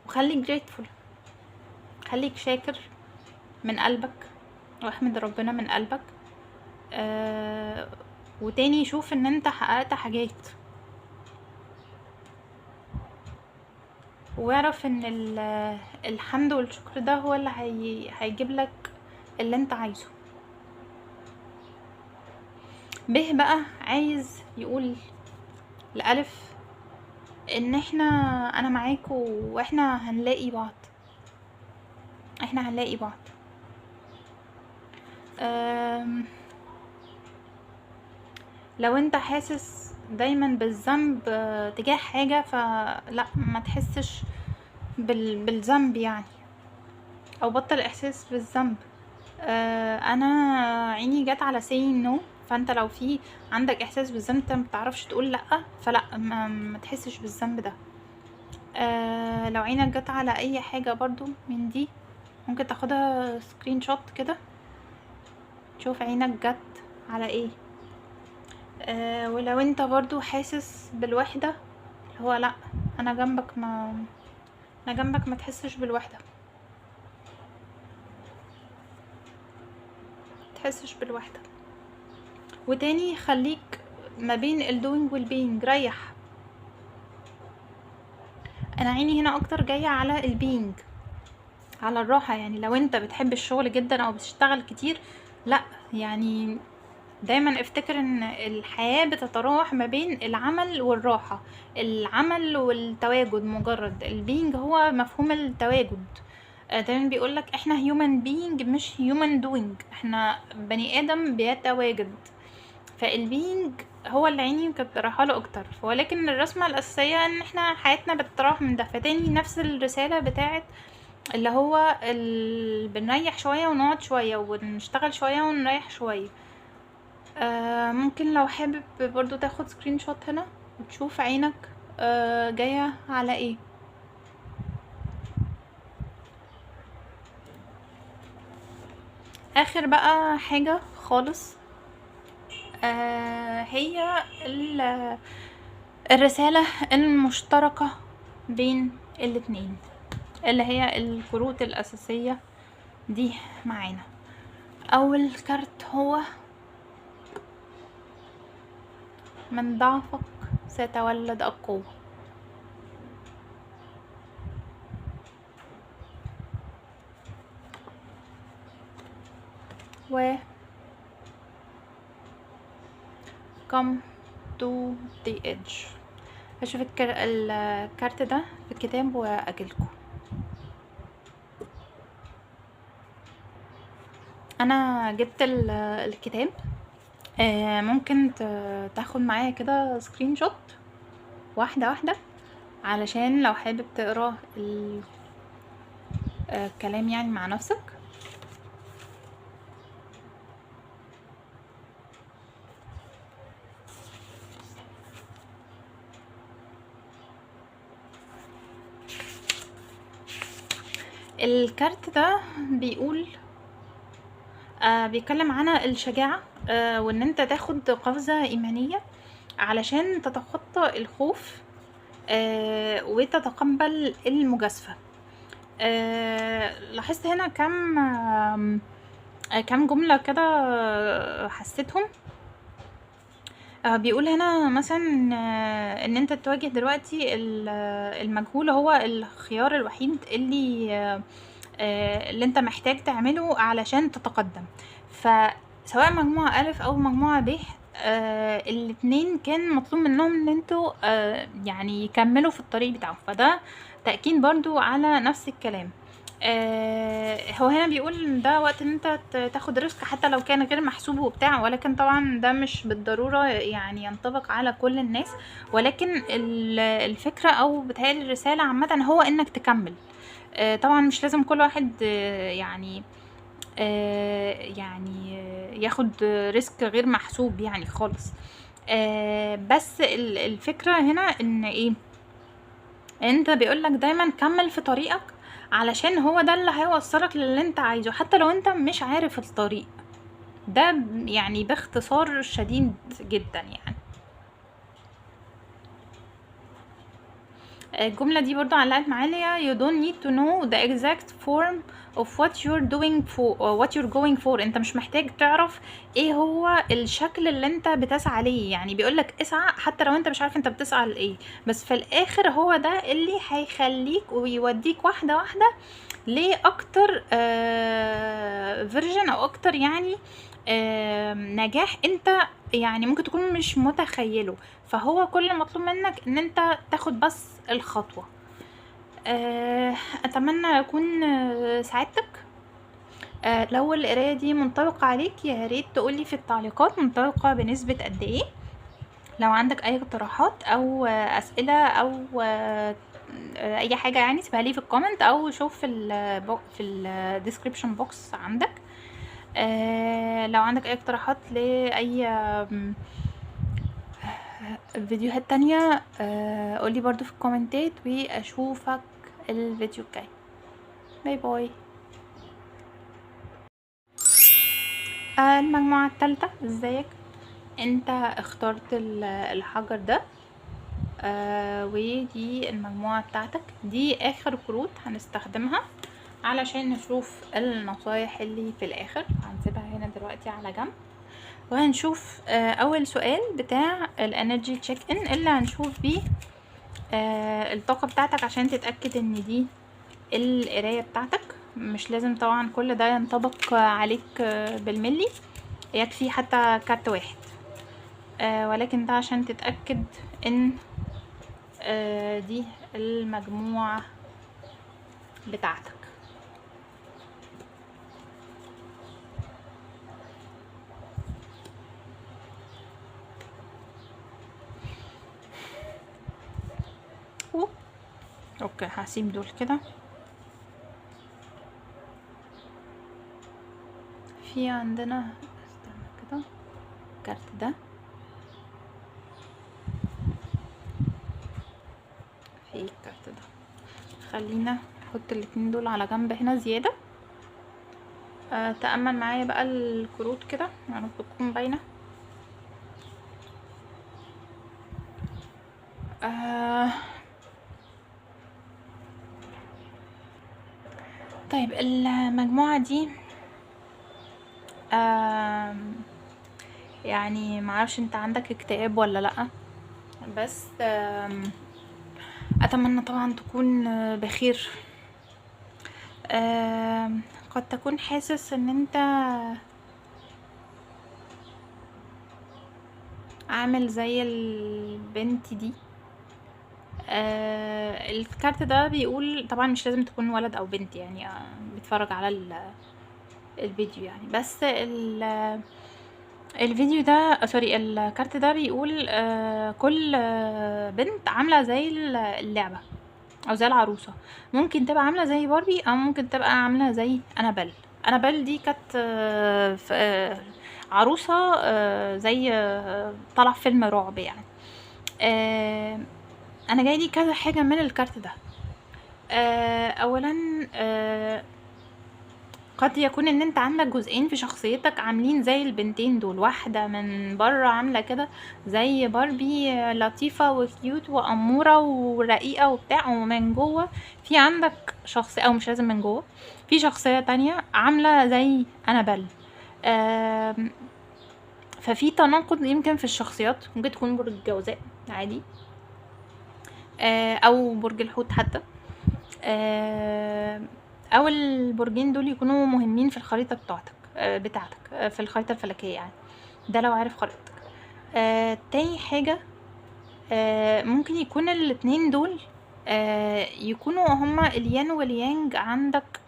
Speaker 1: وخليك grateful، خليك شاكر من قلبك، واحمد ربنا من قلبك. وتاني شوف ان انت حققت حاجات، واعرف ان الحمد والشكر ده هو اللي هيجيب لك اللي انت عايزه. به بقى عايز يقول لألف ان انا معاكوا، واحنا هنلاقي بعض، احنا هنلاقي بعض. لو انت حاسس دايما بالذنب تجاه حاجة، فلا، ما تحسش بالذنب يعني، او بطل احساس بالذنب. انا عيني جت على saying no. فانت لو في عندك احساس بالذنب انت متعرفش تقول لا، فلا ما تحسش بالذنب ده. لو عينك جت على اي حاجة برضو من دي، ممكن تاخدها سكرين شوت كده، تشوف عينك جت على ايه. ولو انت برضو حاسس بالوحدة، هو لا، انا جنبك، ما تحسش بالوحدة، تحسش بالوحدة. وتاني خليك ما بين الدوينج والبينج، ريح. انا عيني هنا اكتر جاية على البينج، على الراحة. يعني لو انت بتحب الشغل جدا او بتشتغل كتير، لا يعني دايما افتكر ان الحياة بتتراوح ما بين العمل والراحة، العمل والتواجد. مجرد البينج هو مفهوم التواجد. دايما بيقولك احنا human being مش human doing، احنا بني ادم بيتواجد. فالبينج هو اللي عيني كانت رايحه له اكتر، ولكن الرسمه الاساسيه ان احنا حياتنا بتتراوح من ده. فتاني نفس الرساله بتاعت اللي هو بنريح شويه ونقعد شويه، ونشتغل شويه ونريح شويه. ممكن لو حابب برضو تاخد سكرين شوت هنا وتشوف عينك جايه على ايه. اخر بقى حاجه خالص هي الرسالة المشتركة بين الاتنين، اللي هي الكروت الأساسية دي معانا. أول كارت هو من ضعفك سيتولد القوة. و come to the edge. هشوف الكارت ده في الكتاب وأجيلكم. أنا جبت الكتاب. ممكن تاخد معايا كده سكرين شوت واحدة واحدة، علشان لو حابب تقرا الكلام يعني مع نفسك. الكارت ده بيقول بيتكلم عن الشجاعة، وان انت تاخد قفزة ايمانية علشان تتخطى الخوف وتتقبل المجازفة. لاحظت هنا كم جملة كده حسيتهم. بيقول هنا مثلا ان انت تواجه دلوقتي المجهول هو الخيار الوحيد اللي انت محتاج تعمله علشان تتقدم. فسواء مجموعة ألف او مجموعة ب، الاتنين كان مطلوب منهم ان انتوا يعني يكملوا في الطريق بتاعهم. فده تأكيد برضو على نفس الكلام. هو هنا بيقول إن ده وقت ان انت تاخد ريسك حتى لو كان غير محسوب وبتاع، ولكن طبعا ده مش بالضرورة يعني ينطبق على كل الناس، ولكن الفكرة او بتهيألي الرسالة عامة هو انك تكمل. طبعا مش لازم كل واحد يعني ياخد ريسك غير محسوب يعني خالص. بس الفكرة هنا ان ايه، انت بيقولك دايما كمل في طريقك علشان هو ده اللي هيوصلك للي انت عايزه حتى لو انت مش عارف الطريق ده، يعني باختصار شديد جدا يعني. الجملة دي برضو علقت معايا: you don't need to know the exact form of what you're doing for or what you're going for. انت مش محتاج تعرف ايه هو الشكل اللي انت بتسعى ليه، يعني بيقولك اسعى حتى لو انت مش عارف انت بتسعى لايه، بس في الاخر هو ده اللي هيخليك ويوديك واحدة واحدة لاكتر فيرجن او اكتر يعني نجاح انت يعني ممكن تكون مش متخيله. فهو كل المطلوب منك ان انت تاخد بس الخطوة. اتمنى اكون ساعدتك. لو القراية دي منطبقة عليك يا ريت تقولي في التعليقات منطبقة بنسبة قد ايه. لو عندك اي اقتراحات او اسئلة او اي حاجة يعني سيبها لي في الكومنت او شوف في الديسكريبشن بوكس عندك. لو عندك اي اقتراحات لاي فيديوهات تانية قولي برضو في الكومنتات، واشوفك الفيديو الجاي. باي باي. المجموعة التالتة، ازيك؟ انت اخترت الحجر ده ودي المجموعة بتاعتك، دي اخر كروت هنستخدمها علشان نشوف النصايح اللي في الاخر. هنسيبها هنا دلوقتي على جنب وهنشوف اول سؤال بتاع الانرجي تشيك ان اللي هنشوف بيه الطاقة بتاعتك عشان تتأكد ان دي القراية بتاعتك. مش لازم طبعا كل ده ينطبق عليك بالملي، يكفي حتى كارت واحد ولكن ده عشان تتأكد ان دي المجموعة بتاعتك. اوكي هسيب دول كده. في عندنا استنى كده الكارت ده، في الكارت ده. خلينا نحط الاتنين دول على جنب هنا زيادة. تأمل معايا بقى الكروت كده يعني تكون باينة. طيب المجموعة دي يعني معرفش انت عندك اكتئاب ولا لأ، بس اتمنى طبعا تكون بخير. قد تكون حاسس ان انت عامل زي البنت دي. الكارت ده بيقول طبعا مش لازم تكون ولد او بنت يعني بيتفرج على الفيديو يعني، بس الفيديو ده سوري الكارت ده بيقول كل بنت عاملة زي اللعبة او زي العروسة، ممكن تبقى عاملة زي باربي او ممكن تبقى عاملة زي انابيل دي كانت عروسة زي طلع فيلم رعب يعني. انا جاي لي كذا حاجة من الكارت ده. اولا قد يكون ان انت عندك جزئين في شخصيتك عاملين زي البنتين دول، واحدة من بره عاملة كده زي باربي لطيفة وكيوت وأمورة ورقيقة وبتاع، ومن جوه في عندك شخصية او مش لازم من جوه، في شخصية تانية عاملة زي انابيل. ففي تناقض يمكن في الشخصيات، ممكن تكون برج الجوزاء عادي او برج الحوت حتى، او البرجين دول يكونوا مهمين في الخريطة بتاعتك في الخريطة الفلكية يعني، ده لو عارف خريطتك. تاني حاجة ممكن يكون الاتنين دول يكونوا هما اليان واليانج عندك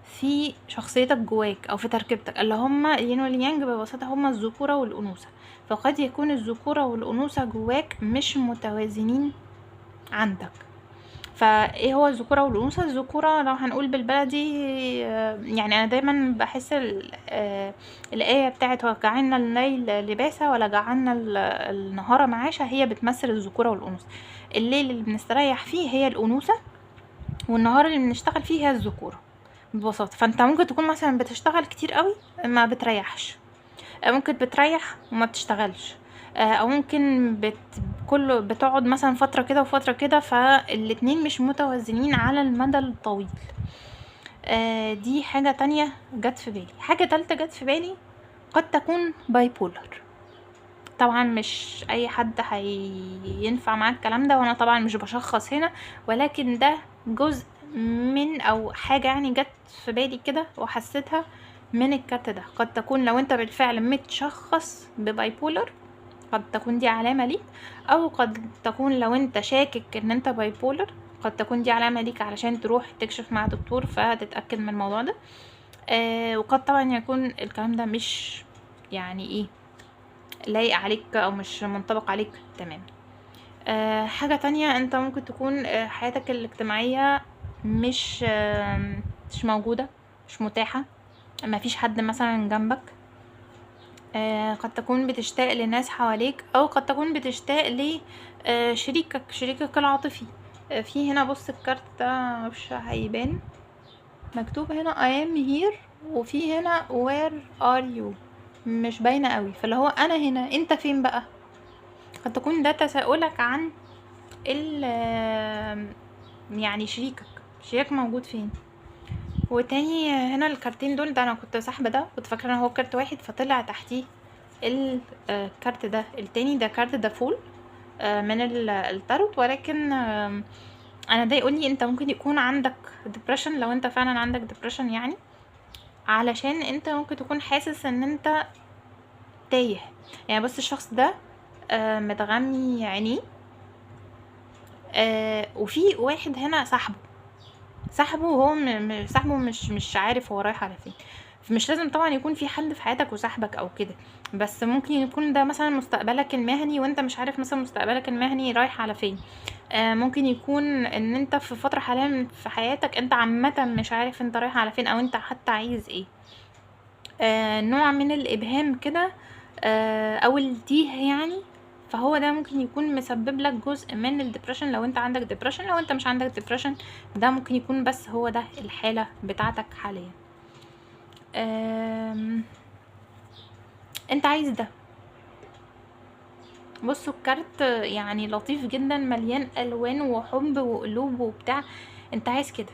Speaker 1: في شخصيتك جواك او في تركيبتك، اللي هما الين واليانج ببساطة هما الذكورة والانوثة. فقد يكون الذكورة والانوثة جواك مش متوازنين عندك. فايه هو الذكورة والانوثة؟ الذكورة لو هنقول بالبلدي، يعني انا دايما بحس الآية بتاعت وجعلنا الليل لباسا ولا جعلنا النهار معاشا هي بتمثل الذكورة والانوثة. الليل اللي بنستريح فيه هي الانوثة، والنهار اللي بنشتغل فيه هي الذكورة ببساطة. فانت ممكن تكون مثلا بتشتغل كتير قوي ما بتريحش، ممكن بتريح وما بتشتغلش، او ممكن كله بتقعد مثلا فترة كده وفترة كده، فالاتنين مش متوازنين على المدى الطويل. دي حاجة تانية جت في بالي. حاجة تالتة جت في بالي، قد تكون باي بولر. طبعا مش اي حد هينفع معاه الكلام ده، وانا طبعا مش بشخص هنا، ولكن ده جزء من او حاجة يعني جت في بالي كده وحسيتها من الكارت ده. قد تكون لو انت بالفعل متشخص بباي بولر قد تكون دي علامة ليك، او قد تكون لو انت شاكك ان انت باي بولر قد تكون دي علامة ليك علشان تروح تكشف مع دكتور فتتأكد من الموضوع ده. وقد طبعا يكون الكلام ده مش يعني ايه لايق عليك او مش منطبق عليك تمام. حاجة تانية، انت ممكن تكون حياتك الاجتماعية مش موجودة، مش متاحة، ما فيش حد مثلا جنبك. قد تكون بتشتاق لناس حواليك، او قد تكون بتشتاق شريكك العاطفي. في هنا بص الكارت ده مش هيبان، مكتوب هنا I am here، وفي هنا where are you، مش باينة قوي. فاللي هو انا هنا انت فين بقى؟ قد تكون ده تساؤلك عن يعني شريكك موجود فين. وتاني هنا الكارتين دول، ده انا كنت ساحبه ده كنت فاكره ان هو كارت واحد، فطلع تحتيه الكارت ده التاني. ده كارت ده فول من التاروت، ولكن انا ده يقولي انت ممكن يكون عندك ديبريشن. لو انت فعلا عندك ديبريشن يعني علشان انت ممكن تكون حاسس ان انت تايه. يعني بص الشخص ده متغمي عينيه، وفي واحد هنا سحبه وهو سحبه مش عارف هو رايح على فين. مش لازم طبعا يكون في حد في حياتك وسحبك او كده، بس ممكن يكون ده مثلا مستقبلك المهني وانت مش عارف مثلا مستقبلك المهني رايح على فين. ممكن يكون ان انت في فترة حاليا في حياتك انت عامة مش عارف انت رايح على فين او انت حتى عايز ايه. نوع من الابهام كده او التيه يعني. فهو ده ممكن يكون مسبب لك جزء من الدبريشن لو انت عندك ديبريشن. لو انت مش عندك ديبريشن ده ممكن يكون بس هو ده الحالة بتاعتك حاليا. انت عايز ده. بصوا الكارت يعني لطيف جدا، مليان الوان وحب وقلوب وبتاع. انت عايز كده،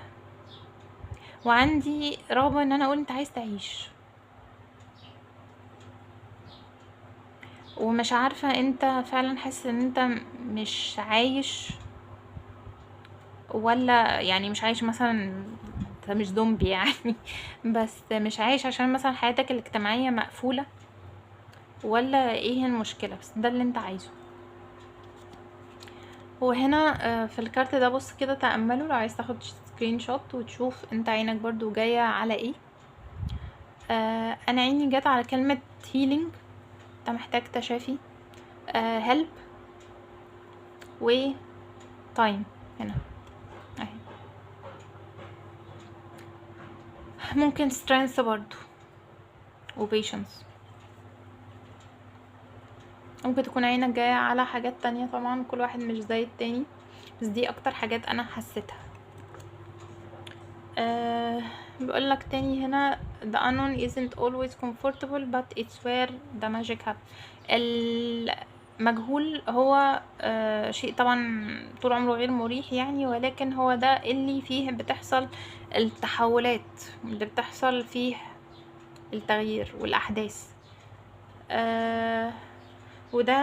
Speaker 1: وعندي رغبة ان انا اقول انت عايز تعيش. ومش عارفة انت فعلا حاسس ان انت مش عايش، ولا يعني مش عايش مثلا انت مش زومبي يعني بس مش عايش عشان مثلا حياتك الاجتماعية مقفولة، ولا ايه المشكلة؟ بس ده اللي انت عايزه. وهنا في الكارت ده بص كده تأمله، لو عايز تاخد سكرين شوت وتشوف انت عينك برضو جاية على ايه. انا عيني جات على كلمة healing، انت محتاج تشافي، help و time هنا اهي. ممكن strength برضو و patience. ممكن تكون عينك جاية على حاجات تانية، طبعا كل واحد مش زي التاني، بس دي اكتر حاجات انا حسيتها. بيقولك تاني هنا the unknown isn't always comfortable but it's where the magic happens. المجهول هو شيء طبعا طول عمره غير مريح يعني، ولكن هو ده اللي فيه بتحصل التحولات، اللي بتحصل فيه التغيير والأحداث. وده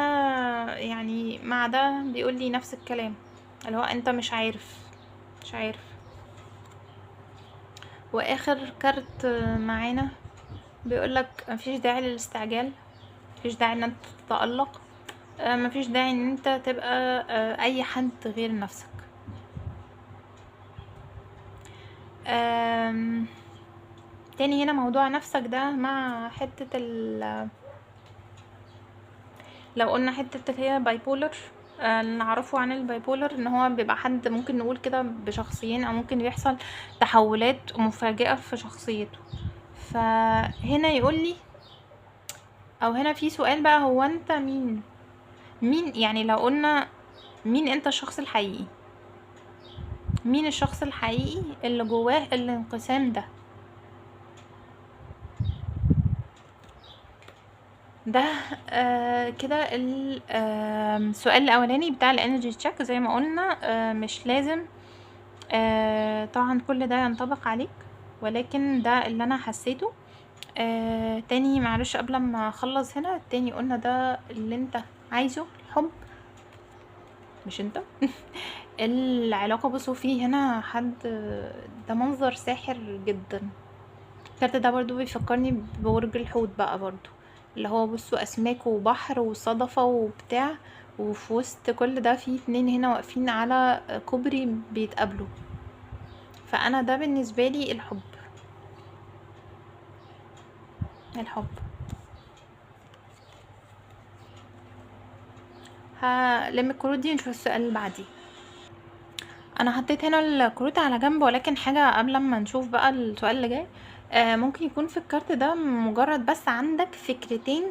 Speaker 1: يعني مع ده بيقولي نفس الكلام، اللي هو انت مش عارف. واخر كارت معانا بيقولك مفيش داعي للاستعجال، مفيش داعي ان انت تتألق، مفيش داعي ان انت تبقى اي حد غير نفسك. تاني هنا موضوع نفسك ده مع حتة لو قلنا حتة اللي هي بايبولر، اللي نعرفه عن البايبولر ان هو بيبقى حد ممكن نقول كده بشخصيين، او ممكن بيحصل تحولات مفاجئة في شخصيته. فهنا يقولي، او هنا في سؤال بقى، هو انت مين يعني لو قلنا مين انت الشخص الحقيقي، مين الشخص الحقيقي اللي جواه الانقسام ده كده السؤال الاولاني بتاع الانرجي تشيك. زي ما قلنا مش لازم طبعا كل ده ينطبق عليك، ولكن ده اللي انا حسيته. تاني معلش قبل ما اخلص هنا، تاني قلنا ده اللي انت عايزه، الحب مش انت. العلاقة، بصوا فيه هنا حد، ده منظر ساحر جدا. الكارت ده برضو بيفكرني ببرج الحوت بقى برضو، اللي هو بصوا اسماك وبحر وصدفة وبتاع، وفي وسط كل ده في اتنين هنا واقفين على كوبري بيتقابلوا. فانا ده بالنسبة لي الحب. هلم الكروت دي ونشوف السؤال اللي بعديه. انا حطيت هنا الكروت على جنب، ولكن حاجة قبل ما نشوف بقى السؤال اللي جاي. ممكن يكون في الكارت ده مجرد بس عندك فكرتين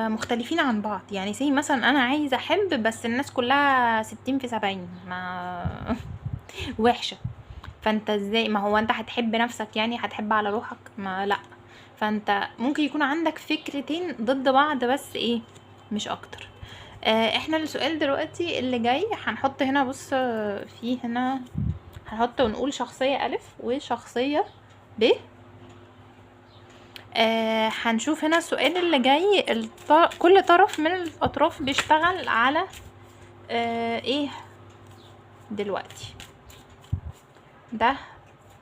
Speaker 1: مختلفين عن بعض. يعني زي مثلا انا عايزة احب، بس الناس كلها 60 في 70 ما وحشة. فانت ازاي؟ ما هو انت هتحب نفسك يعني، هتحب على روحك؟ ما لا. فانت ممكن يكون عندك فكرتين ضد بعض، بس ايه، مش اكتر. احنا السؤال دلوقتي اللي جاي هنحط هنا، بص في هنا هنحط ونقول شخصية ألف وشخصية ب. هنشوف هنا السؤال اللي جاي، كل طرف من الأطراف بيشتغل على ايه دلوقتي. ده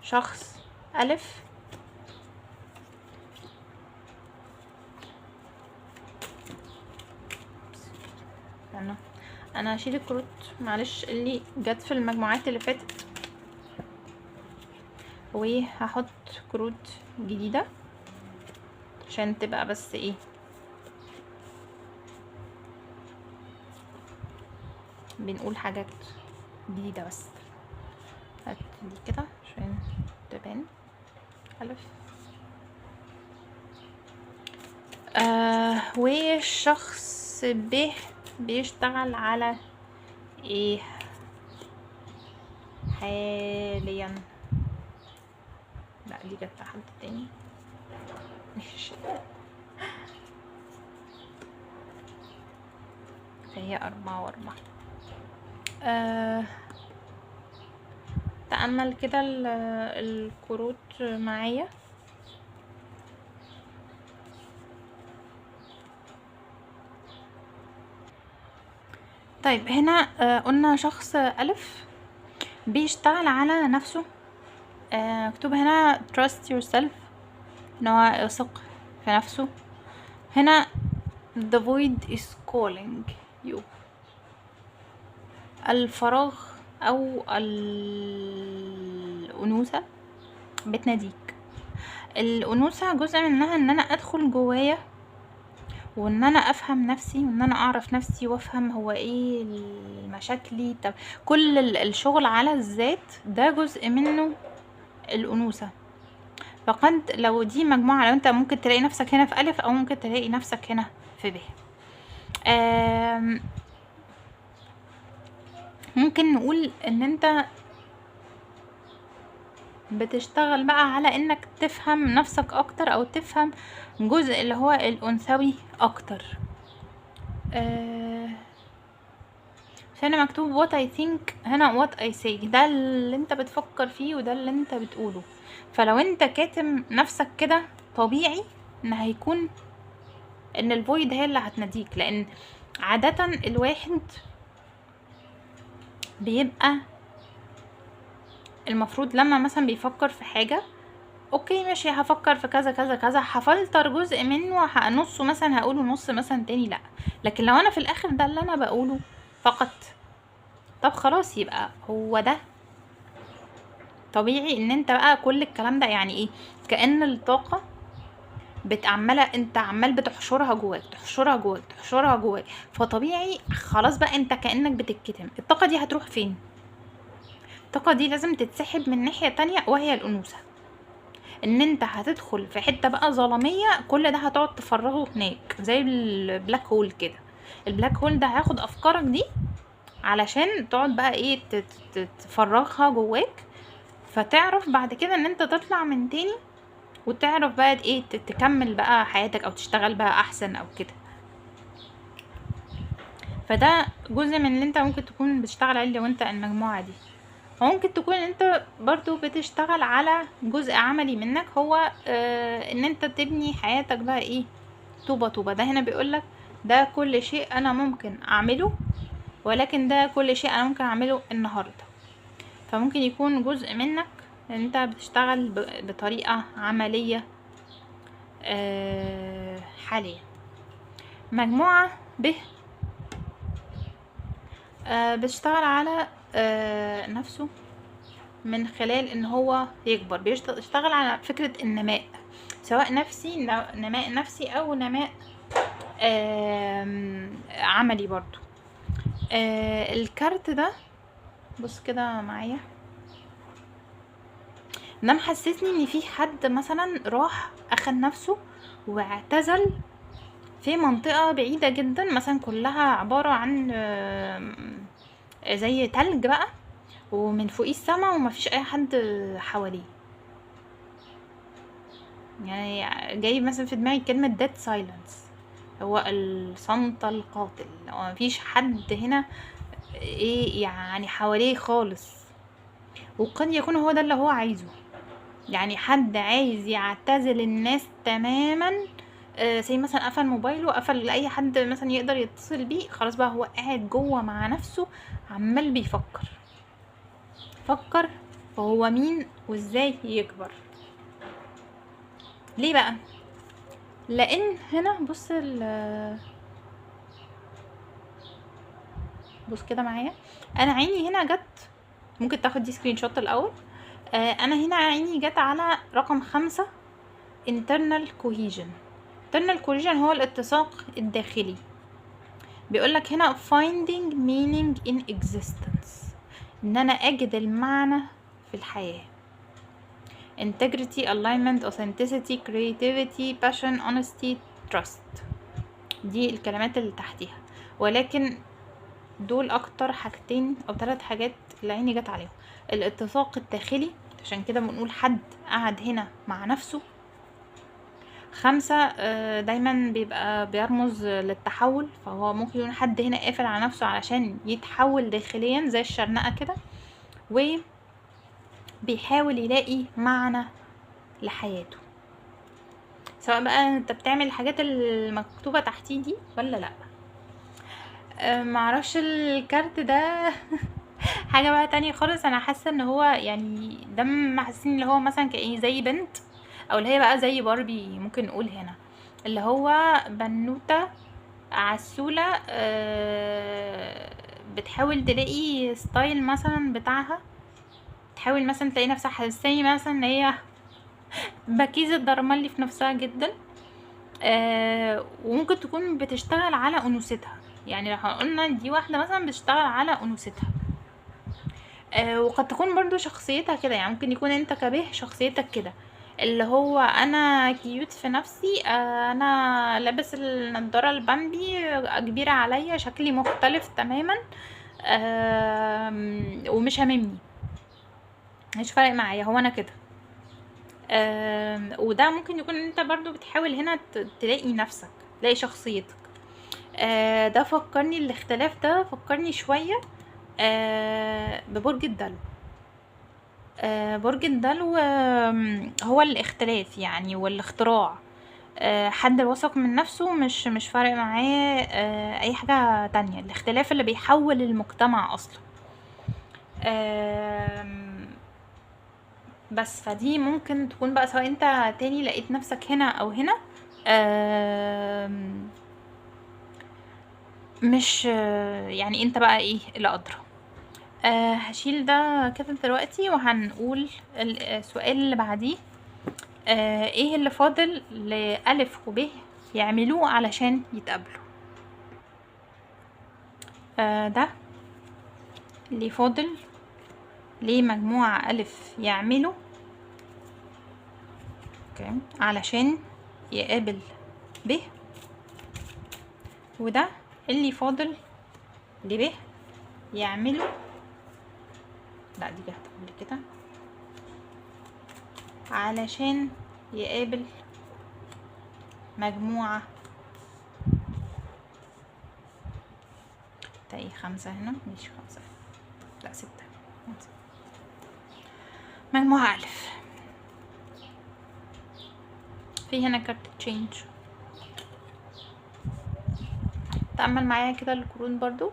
Speaker 1: شخص ألف، انا هشيل الكروت معلش اللي جت في المجموعات اللي فاتت، وهحط كروت جديدة عشان تبقى بس ايه، بنقول حاجات جديدة بس. هات دي كده عشان تبان. ألف والشخص ب بيشتغل على ايه حاليا؟ لا دي جت حد تاني. ماشي، فهي 4 و4. تأمل كده الكروت معايا. طيب هنا قلنا شخص ألف بيشتغل على نفسه. مكتوب هنا trust yourself، ان هو يثق في نفسه. هنا the void is calling you، الفراغ او الأنوثة بتناديك. الأنوثة جزء منها ان انا ادخل جوايا، وان انا افهم نفسي، وان انا اعرف نفسي، وافهم هو ايه مشاكلي. طب كل الشغل على الذات ده جزء منه الأنوثة. فقد لو دي مجموعة، لو انت ممكن تلاقي نفسك هنا في ألف، او ممكن تلاقي نفسك هنا في ب. ممكن نقول ان انت بتشتغل بقى على انك تفهم نفسك اكتر، او تفهم جزء اللي هو الانثوي اكتر. هنا مكتوب what I think، هنا what I say، ده اللي انت بتفكر فيه وده اللي انت بتقوله. فلو انت كاتم نفسك كده، طبيعي ان هيكون ان الفويد هي اللي هتناديك. لان عادة الواحد بيبقى المفروض لما مثلا بيفكر في حاجة، اوكي ماشي، هفكر في كذا كذا كذا، هفلتر جزء منه، نصه مثلا هقوله، نص مثلا تاني لا. لكن لو انا في الاخر ده اللي انا بقوله فقط، طب خلاص يبقى هو ده طبيعي ان انت بقى كل الكلام ده يعني ايه، كأن الطاقة عماله، انت عمال بتحشرها جواك تحشرها جواك تحشرها جواك، فطبيعي خلاص بقى انت كأنك بتتكتم. الطاقة دي هتروح فين؟ الطاقة دي لازم تتسحب من ناحية تانية وهي الأنوثة. ان انت هتدخل في حتة بقى ظلامية، كل ده هتقعد تفرغه هناك زي البلاك هول كده. البلاك هول ده هياخد افكارك دي علشان تقعد بقى ايه تفرغها جواك، فتعرف بعد كده ان انت تطلع من تاني وتعرف بقى ايه تكمل بقى حياتك او تشتغل بقى احسن او كده. فده جزء من اللي انت ممكن تكون بتشتغل عليه لو انت المجموعة دي. ممكن تكون انت برضو بتشتغل على جزء عملي منك، هو ان انت تبني حياتك بقى ايه طوبة طوبة. ده هنا بيقولك ده كل شيء انا ممكن اعمله، ولكن ده كل شيء انا ممكن اعمله النهاردة. فممكن يكون جزء منك ان انت بتشتغل بطريقة عملية حاليا. مجموعة ب بتشتغل على نفسه من خلال ان هو يكبر، بيشتغل على فكرة النماء، سواء نفسي نماء نفسي او نماء عملي برضو. الكارت ده بص كده معايا، ده محسسني ان في حد مثلا راح اخد نفسه واعتزل في منطقة بعيدة جدا، مثلا كلها عبارة عن زي تلج بقى، ومن فوقيه السما ومفيش اي حد حواليه. يعني جاي مثلا في دماغي كلمة dead silence، هو الصمت القاتل، هو مفيش حد هنا ايه يعني حواليه خالص. وقد يكون هو ده اللي هو عايزه، يعني حد عايز يعتزل الناس تماما. زي مثلا قفل موبايله، قفل اي حد مثلا يقدر يتصل بيه، خلاص بقى هو قاعد جوه مع نفسه عمال بيفكر فكر هو مين وازاي يكبر. ليه بقى؟ لان هنا بص كده معايا، انا عيني هنا جت، ممكن تاخد دي سكرين شوت الاول. انا هنا عيني جت على رقم 5 internal cohesion. internal cohesion هو الاتساق الداخلي. بيقولك هنا finding meaning in existence، ان انا اجد المعنى في الحياة. integrity, alignment, authenticity, creativity, passion, honesty, trust، دي الكلمات اللي تحتيها. ولكن دول اكتر حاجتين او 3 حاجات اللي عيني جت عليهم. الاتساق الداخلي، عشان كده بنقول حد قاعد هنا مع نفسه. 5 دايما بيبقى بيرمز للتحول، فهو ممكن يكون حد هنا قافل على نفسه علشان يتحول داخليا زي الشرنقة كده، وبيحاول يلاقي معنى لحياته، سواء بقى انت بتعمل الحاجات المكتوبة تحتيه دي ولا لا. معرفش الكارت ده حاجة بقى تانية خالص. انا حاسة ان هو يعني ده محسسني اللي هو مثلا كأيه زي بنت، او اللي هي بقى زي باربي ممكن نقول هنا، اللي هو بنوتة عسولة بتحاول تلاقي ستايل مثلا بتاعها، تحاول مثلا تلاقي نفسها حساني مثلا ان هي بكيزة درمالي في نفسها جدا. وممكن تكون بتشتغل على انوثتها، يعني لو قلنا دي واحدة مثلا بتشتغل على انوثتها. وقد تكون برضو شخصيتها كده، يعني ممكن يكون انت كبه شخصيتك كده، اللي هو انا كيوت في نفسي، انا لابس النضاره البامبي كبيره عليا، شكلي مختلف تماما، ومش هاممني، مش فارق معايا، هو انا كده. وده ممكن يكون انت برضو بتحاول هنا تلاقي نفسك، تلاقي شخصيتك. ده فكرني، الاختلاف ده فكرني شويه ببرج الدلو. برج الدلو هو الاختلاف يعني والاختراع. حد واثق من نفسه، مش فارق معاه اي حاجة تانية، الاختلاف اللي بيحول المجتمع اصلا. بس فدي ممكن تكون بقى سواء انت تاني لقيت نفسك هنا او هنا، مش يعني انت بقى ايه اللي ادرى. هشيل ده كده دلوقتي وهنقول السؤال اللي بعديه. ايه اللي فاضل لألف وب يعملوه علشان يتقابلوا؟ ده اللي فاضل لمجموعة ألف يعملوا علشان يقابل ب، وده اللي فاضل لب يعملوا، لا دي جهت قبل كده، علشان يقابل مجموعة تلاقي 5 هنا، مش 5 لا 6، مجموعة ألف. في هنا كارت تشينج. تأمل معايا كده القرون برضو.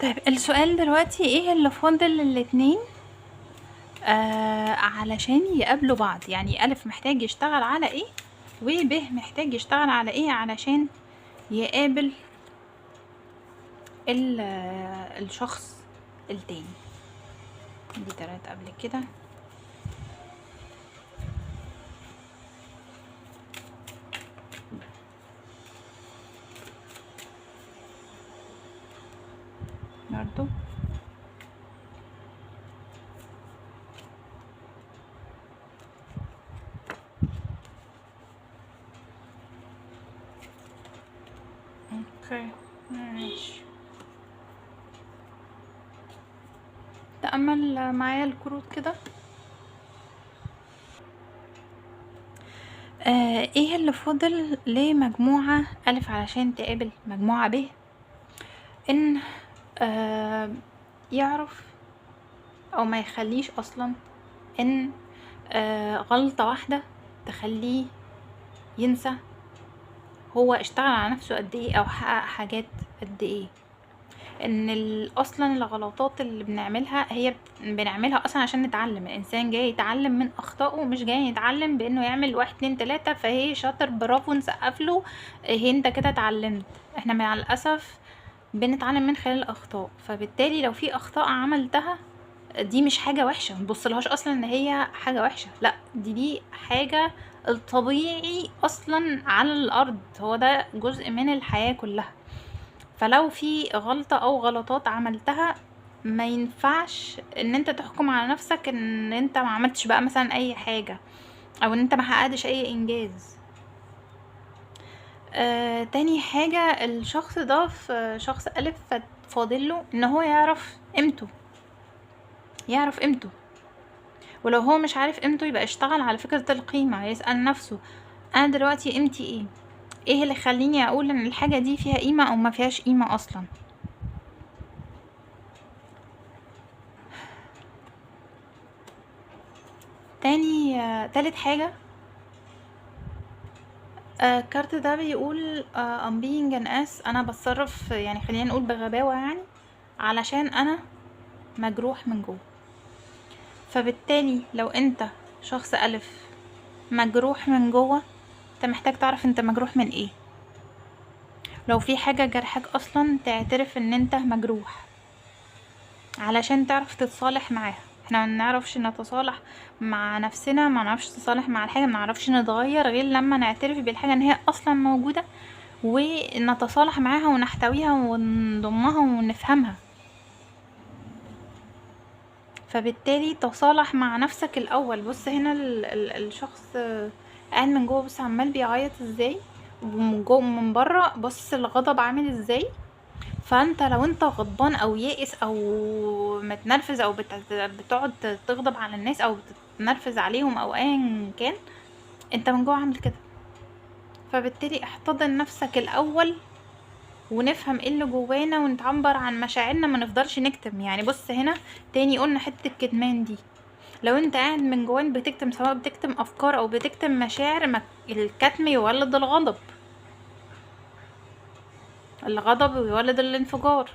Speaker 1: طيب السؤال دلوقتي ايه اللي فاضل للاتنين علشان يقابلوا بعض؟ يعني ألف محتاج يشتغل على ايه وب محتاج يشتغل على ايه علشان يقابل الشخص التاني. دي 3 قبل كده. برضو اوكي ماشي. تأمل معايا الكروت كده. ايه اللي فاضل لمجموعة ألف علشان تقابل مجموعة ب؟ ان يعرف او ما يخليش اصلا ان غلطة واحدة تخليه ينسى هو اشتغل على نفسه قد ايه او حقق حاجات قد ايه. ان اصلا الغلطات اللي بنعملها هي بنعملها اصلا عشان نتعلم. الانسان جاي يتعلم من اخطائه، مش جاي يتعلم بانه يعمل 1 2 3 فهي شاطر برافو نسقف له انت كده اتعلمت. احنا مع الاسف بنتعلم من خلال الاخطاء، فبالتالي لو في اخطاء عملتها دي مش حاجة وحشة، مبصلهاش اصلا ان هي حاجة وحشة، لا دي حاجة الطبيعي اصلا على الارض، هو ده جزء من الحياة كلها. فلو في غلطة او غلطات عملتها ما ينفعش ان انت تحكم على نفسك ان انت ما عملتش بقى مثلا اي حاجة او ان انت ما حققتش اي انجاز. تاني حاجة الشخص ده في شخص ألف فاضله ان هو يعرف قيمته، يعرف قيمته. ولو هو مش عارف قيمته يبقى اشتغل على فكرة القيمة، يسأل نفسه انا دلوقتي قيمتي ايه؟ ايه اللي يخليني اقول ان الحاجة دي فيها قيمة او ما فيهاش قيمة اصلا؟ تالت حاجة الكارت ده بيقول I'm being an ass، انا بتصرف يعني خلينا نقول بغباوة يعني علشان انا مجروح من جوه. فبالتالي لو انت شخص ألف مجروح من جوه انت محتاج تعرف انت مجروح من ايه. لو في حاجة جرحك اصلا تعترف ان انت مجروح علشان تعرف تتصالح معاها. احنا ما نعرفش نتصالح مع نفسنا، ما نعرفش نتصالح مع الحاجة، ما نعرفش نتغير غير لما نعترف بالحاجة ان هي اصلا موجودة ونتصالح معاها ونحتويها ونضمها ونفهمها. فبالتالي تصالح مع نفسك الاول. بص هنا الشخص قاعد من جوه، بص عمال بيعيط ازاي، ومن جوه من بره بص الغضب عامل ازاي. فانت لو انت غضبان او يائس او متنرفز او بتقعد تغضب على الناس او بتتنرفز عليهم او ايا كان، انت من جوه عامل كده. فبالتالي احتضن نفسك الاول ونفهم ايه اللي جوانا ونتعبر عن مشاعرنا، ما نفضلش نكتم. يعني بص هنا تاني قلنا حته الكتمان دي، لو انت قاعد من جوان بتكتم، سواء بتكتم افكار او بتكتم مشاعر، الكتم يولد الغضب، الغضب يولد الانفجار.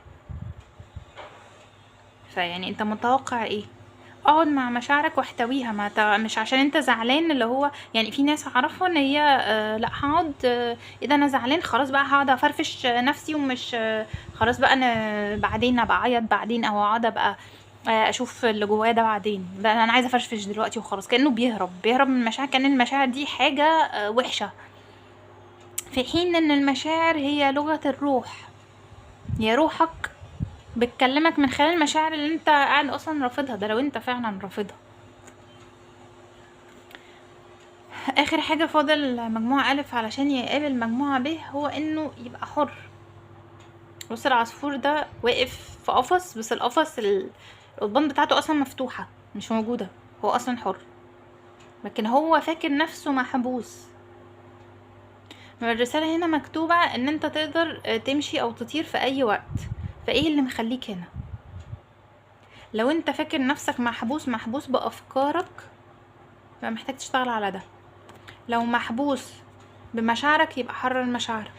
Speaker 1: فيعني انت متوقع ايه؟ اقعد مع مشاعرك واحتويها، مش عشان انت زعلان اللي هو يعني في ناس اعرفها ان هي لا هقعد اذا انا زعلان خلاص بقى هقعد افرفش نفسي ومش خلاص بقى انا بعدين ابقى اعيط بعدين او اقعد ابقى اشوف اللي جوايا ده بعدين، بقى انا عايزه افرفش دلوقتي وخلاص، كانه بيهرب من المشاعر، كان المشاعر دي حاجه وحشه، في حين ان المشاعر هي لغه الروح، هي روحك بتكلمك من خلال المشاعر اللي انت قاعد اصلا رافضها، ده لو انت فعلا رافضها. اخر حاجة فاضل مجموعة الف علشان يقابل مجموعة ب، هو انه يبقى حر. بص العصفور ده واقف في قفص، بس القفص القضبان بتاعته اصلا مفتوحة مش موجودة، هو اصلا حر، لكن هو فاكر نفسه محبوس. الرسالة هنا مكتوبة ان انت تقدر تمشي او تطير في اي وقت، فايه اللي مخليك هنا؟ لو انت فاكر نفسك محبوس بافكارك، فمحتاج تشتغل على ده. لو محبوس بمشاعرك يبقى حرر مشاعرك.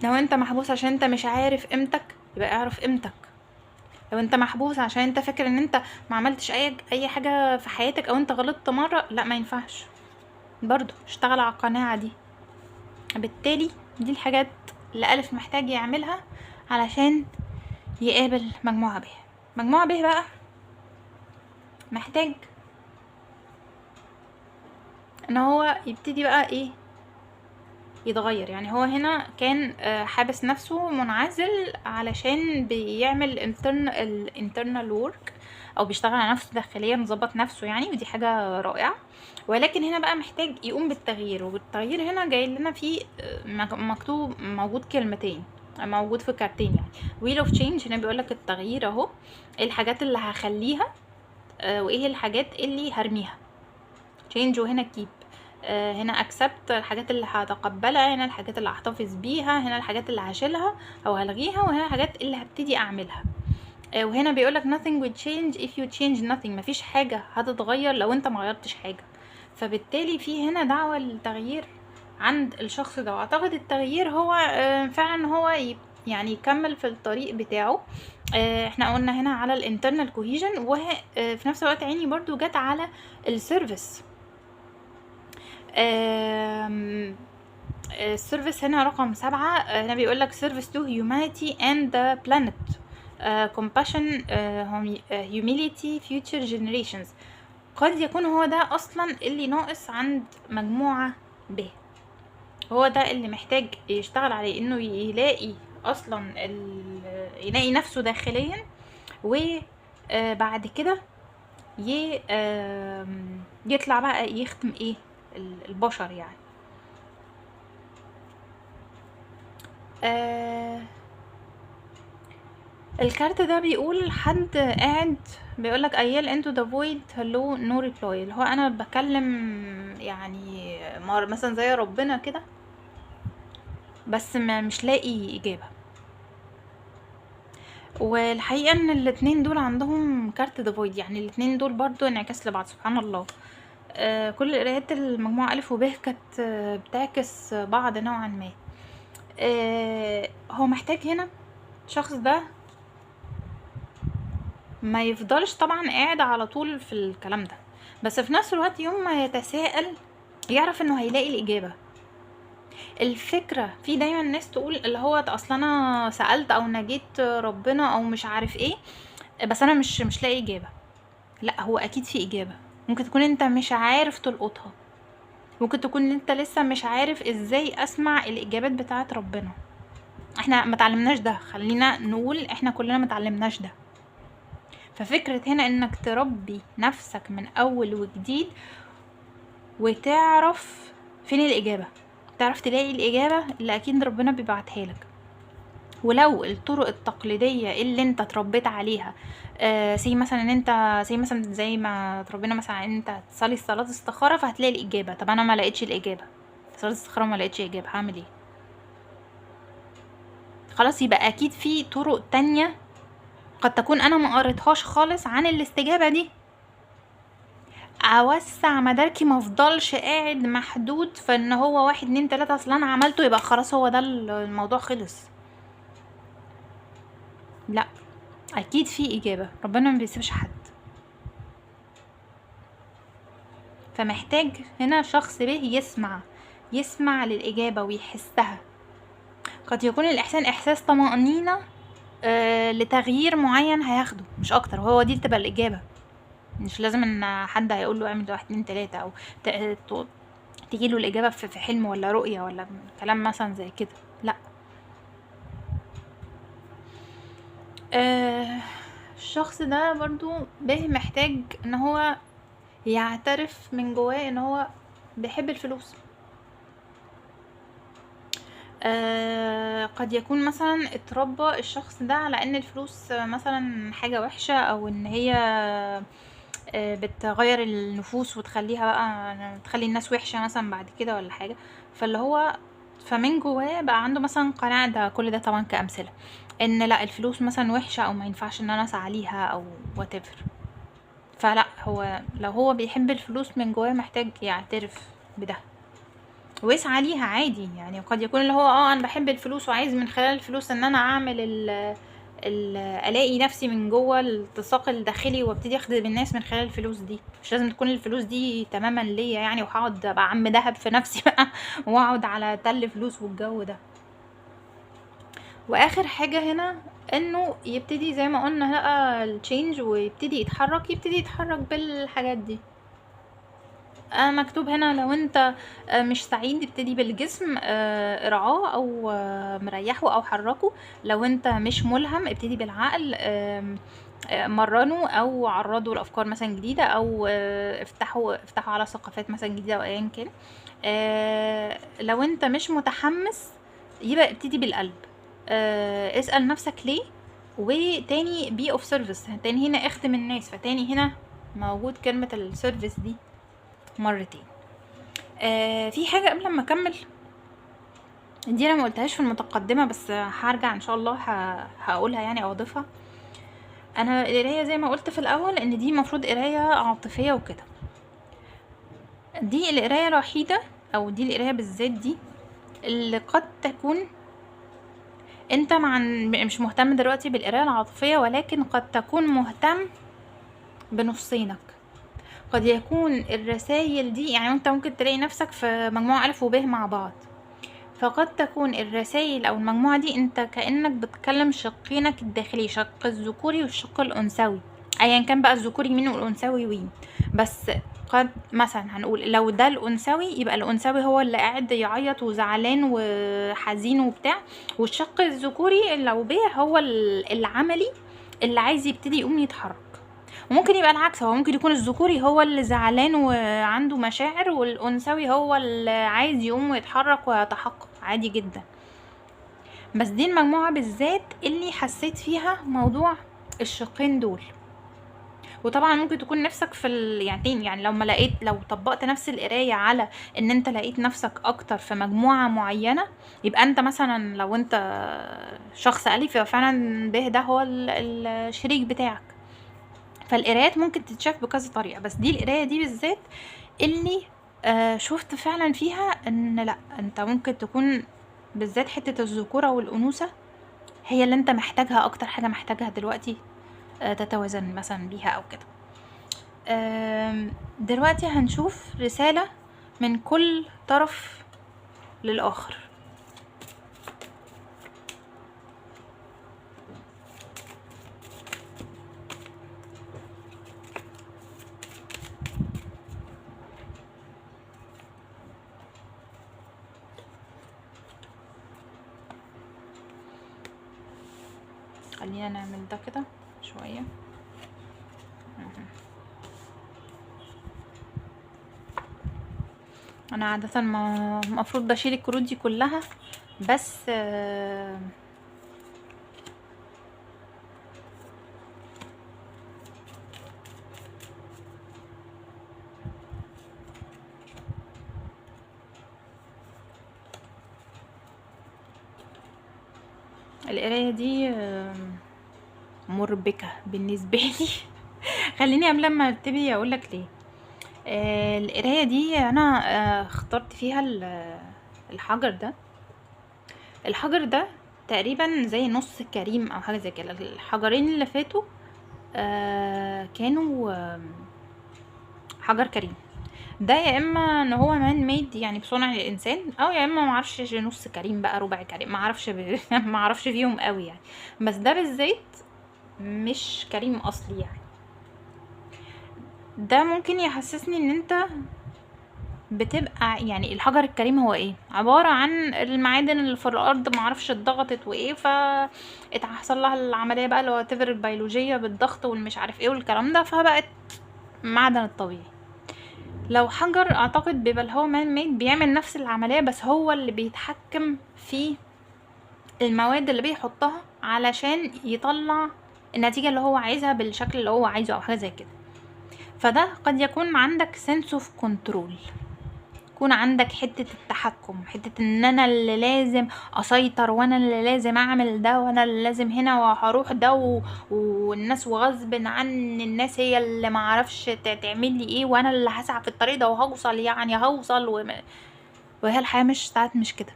Speaker 1: لو انت محبوس عشان انت مش عارف قيمتك يبقى اعرف قيمتك. لو انت محبوس عشان انت فاكر ان انت ما عملتش اي حاجة في حياتك او انت غلطت مرة، لا ما ينفعش، برضو اشتغل على القناعة دي. بالتالي دي الحاجات اللي ألف محتاج يعملها علشان يقابل مجموعة ب. مجموعة ب بقى محتاج ان هو يبتدي بقى ايه، يتغير. يعني هو هنا كان حابس نفسه منعزل علشان بيعمل internal work او بيشتغل على نفسه داخليا، مظبط نفسه يعني، ودي حاجة رائعة. ولكن هنا بقى محتاج يقوم بالتغيير، والتغيير هنا جاي لنا فيه مكتوب موجود كلمتين موجود في كارتين يعني wheel of change. هنا بيقولك التغيير اهو، ايه الحاجات اللي هخليها وايه الحاجات اللي هرميها. change وهنا keep، هنا accept الحاجات اللي هتقبلها، هنا الحاجات اللي هحتفظ بيها، هنا الحاجات اللي هشيلها او هلغيها، وهنا الحاجات اللي هبتدي اعملها. وهنا بيقولك nothing will change if you change nothing، مفيش حاجة هتتغير لو انت ما غيرتش حاجة. فبالتالي في هنا دعوة للتغيير عند الشخص ده، واعتقد التغيير هو فعلا هو يعني يكمل في الطريق بتاعه. احنا قلنا هنا على الانترنال كوهيجن، وفي نفس الوقت عيني برضو جت على السيرفيس. السيرفيس هنا رقم 7، هنا بيقولك service to humanity and the planet, compassion, humility, future generations. قد يكون هو ده اصلا اللي ناقص عند مجموعة ب، هو ده اللي محتاج يشتغل عليه، انه يلاقي اصلا يلاقي نفسه داخليا، وبعد كده يطلع بقى يختم ايه البشر يعني. الكارت ده بيقول حد قاعد بيقولك I yell into the void hello no reply، اللي هو انا بكلم يعني مثلا زي ربنا كده، بس مش لاقي اجابة. والحقيقة ان الاتنين دول عندهم كارت the void، يعني الاتنين دول برضو انعكاس لبعض سبحان الله. كل قرايات المجموعة ألف وب كانت بتعكس بعض نوعا ما. هو محتاج هنا الشخص ده ما يفضلش طبعا قاعد على طول في الكلام ده، بس في نفس الوقت يوم ما يتساءل يعرف انه هيلاقي الإجابة. الفكرة في دايما الناس تقول اللي هو اصل انا سألت او نجيت ربنا او مش عارف ايه، بس انا مش لاقي إجابة. لا، هو اكيد في إجابة، ممكن تكون انت مش عارف تلقطها، ممكن تكون انت لسه مش عارف ازاي اسمع الإجابات بتاعت ربنا. احنا ما تعلمناش ده، خلينا نقول احنا كلنا ما تعلمناش ده. ففكرة هنا انك تربي نفسك من اول وجديد وتعرف فين الإجابة، تعرف تلاقي الإجابة اللي اكيد ربنا بيبعتها لك. ولو الطرق التقليدية اللي انت اتربيت عليها، زي مثلا ان انت زي ما اتربينا مثلا ان انت تصلي صلاة استخارة فهتلاقي الإجابة. طب انا ما لقيتش الإجابة، صلاة استخارة ما لقيتش إجابة، هعمل ايه؟ خلاص، يبقى اكيد في طرق تانية قد تكون انا ما قريتهاش خالص عن الاستجابة دي. اوسع مداركي، ما افضلش قاعد محدود فان هو 1 2 3 اصل انا عملته يبقى خلاص هو ده الموضوع خلص. لا، اكيد في اجابة، ربنا ما بيسيبش حد. فمحتاج هنا شخص به يسمع للإجابة ويحسها. قد يكون الإحسان إحساس طمأنينة لتغيير معين هياخده مش أكتر، وهو دي تبقى الإجابة. مش لازم إن حد هيقول له اعمل 1 2 3 أو تجي له الإجابة في حلم ولا رؤية ولا كلام مثلا زي كده، لأ. الشخص ده برضو به محتاج إن هو يعترف من جواه إن هو بيحب الفلوس. قد يكون مثلا اتربى الشخص ده على ان الفلوس مثلا حاجة وحشة، او ان هي بتغير النفوس وتخليها بقى تخلي الناس وحشة مثلا بعد كده ولا حاجة. فاللي هو فمن جواه بقى عنده مثلا قناعة، ده كل ده طبعا كأمثلة، ان لا الفلوس مثلا وحشة او ما ينفعش ان انا اسعى ليها او whatever. فلا هو لو هو بيحب الفلوس من جواه محتاج يعترف بده ويسعى ليها عادي. يعني قد يكون اللي هو انا بحب الفلوس وعايز من خلال الفلوس ان انا اعمل الاقي نفسي من جوه الاتساق الداخلي وابتدي اخدم الناس من خلال الفلوس دي. مش لازم تكون الفلوس دي تماما ليا يعني، وهقعد ابقى عم دهب في نفسي بقى واقعد على تل فلوس والجو ده. واخر حاجة هنا انه يبتدي زي ما قلنا لقى التشينج ويبتدي يتحرك بالحاجات دي. مكتوب هنا لو انت مش سعيد ابتدي بالجسم، ارعاه او مريحه او حركه. لو انت مش ملهم ابتدي بالعقل، مرنه او عرضه لافكار مثلا جديده، او افتحوا على ثقافات مثلا جديده او ايا كان. لو انت مش متحمس يبقى ابتدي بالقلب. اسأل نفسك ليه. وتاني بي اوف سيرفيس، تاني هنا اخدم الناس، فتاني هنا موجود كلمة السيرفيس دي مرتين. في حاجة قبل ما اكمل، دي انا ما قلتهاش في المتقدمة بس هرجع ان شاء الله هقولها يعني او اضيفها. انا القراية زي ما قلت في الاول ان دي مفروض قراية عاطفية وكده. دي القراية الوحيدة او دي القراية بالذات دي اللي قد تكون انت مش مهتم دلوقتي بالقراية العاطفية، ولكن قد تكون مهتم بنصينك. قد يكون الرسائل دي يعني انت ممكن تلاقي نفسك في مجموعة ألف وب مع بعض، فقد تكون الرسائل او المجموعة دي انت كأنك بتكلم شقينك الداخلي، شق الذكوري والشق الانثوي، ايا كان بقى الذكوري مين والانثوي وين. بس قد مثلا هنقول لو ده الانثوي يبقى الانثوي هو اللي قاعد يعيط وزعلان وحزين وبتاع، والشق الذكوري لو به هو العملي اللي عايز يبتدي يقوم يتحرك. وممكن يبقى العكس، هو ممكن يكون الذكوري هو اللي زعلان وعنده مشاعر، والانثوي هو اللي عايز يقوم ويتحرك ويتحقق عادي جدا. بس دي المجموعة بالذات اللي حسيت فيها موضوع الشقين دول. وطبعا ممكن تكون نفسك في يعني لو طبقت نفس القراية على ان انت لقيت نفسك اكتر في مجموعة معينة، يبقى انت مثلا لو انت شخص أليف يبقى فعلا به ده هو الشريك بتاعك. فالقرايات ممكن تتشاف بكذا طريقة، بس دي القراية دي بالذات اللي شفت فعلا فيها ان لا انت ممكن تكون بالذات حتة الذكورة والأنوثة هي اللي انت محتاجها اكتر حاجة محتاجها دلوقتي، تتوازن مثلا بيها او كده. دلوقتي هنشوف رسالة من كل طرف للآخر. خلينا نعمل ده كده شوية. انا عادة المفروض بشيل الكروت دي كلها، بس القراية دي مربكة بالنسبة لي. خليني قبل ما ابتدي اقولك ليه. القراية دي انا اخترت فيها الحجر ده. الحجر ده تقريبا زي نص كريم او حاجه زي كده. الحجرين اللي فاتوا كانوا حجر كريم. ده يا اما ان هو مان ميد يعني بصنع الانسان، او يا اما معرفش نص كريم بقى ربع كريم، معرفش معرفش فيهم قوي يعني. بس ده بالزيت مش كريم اصلي يعني. ده ممكن يحسسني ان انت بتبقى يعني الحجر الكريم هو ايه؟ عبارة عن المعادن اللي في الارض معرفش اتضغطت وايه اتحصل لها العملية بقى اللي هو تفر البيولوجية بالضغط والمش عارف ايه والكلام ده، فبقت معدن الطبيعي. لو حجر اعتقد بيبقى اللي هو مان ميد بيعمل نفس العملية، بس هو اللي بيتحكم في المواد اللي بيحطها علشان يطلع النتيجة اللي هو عايزها بالشكل اللي هو عايزه او حاجة زي كده. فده قد يكون عندك sense of control، يكون عندك حتة التحكم، حتة ان انا اللي لازم اسيطر، وانا اللي لازم اعمل ده، وانا اللي لازم هنا وهروح ده والناس وغصب عن الناس هي اللي معرفش تعمل لي ايه، وانا اللي هسعى في الطريق ده وهوصل يعني هوصل وهي الحياة مش ساعات مش كده.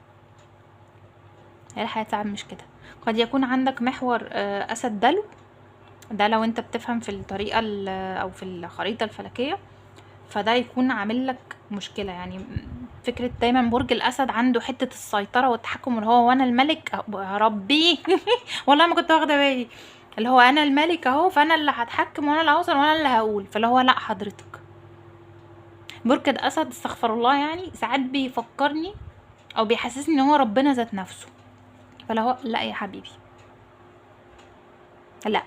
Speaker 1: هي الحياة ساعات مش كده. قد يكون عندك محور اسد دلو، ده لو انت بتفهم في الطريقة او في الخريطة الفلكية، فده يكون عامل لك مشكلة. يعني فكرة دايما برج الاسد عنده حتة السيطرة والتحكم، اللي هو وانا الملك يا ربي والله ما كنت واخدة بالي، اللي هو انا الملك اهو، فانا اللي هتحكم وانا اللي هوصل وانا اللي هقول. فاللي هو لا حضرتك، برج الاسد استغفر الله يعني ساعات بيفكرني او بيحسسني ان هو ربنا ذات نفسه. فاللي هو لا يا حبيبي، لا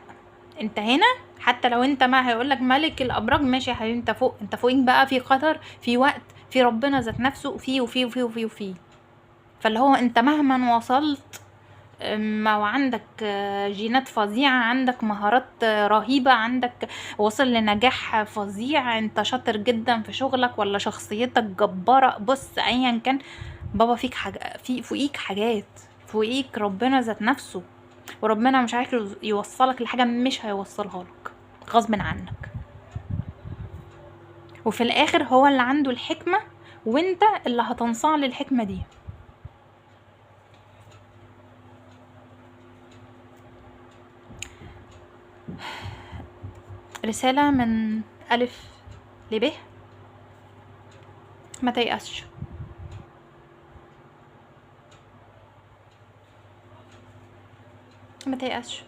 Speaker 1: انت هنا حتى لو انت ما هيقولك ملك الابراج ماشي يا حبيبي، انت فوق، انت فوقين بقى في خطر، في وقت، في ربنا ذات نفسه، وفي وفي وفي وفي وفي. فاللي هو انت مهما وصلت ما وعندك جينات فظيعة، عندك مهارات رهيبة، عندك وصل لنجاح فظيع، انت شاطر جدا في شغلك ولا شخصيتك جبارة، بص ايا كان بابا فيك حاجة، في فوقيك حاجات، فوقيك ربنا ذات نفسه، وربنا مش عارف يوصلك لحاجة مش هيوصلها لك غصب عنك. وفي الاخر هو اللي عنده الحكمة، وانت اللي هتنصاع للحكمة دي. رسالة من ألف لب: ما تيأسش. ما تيأسش.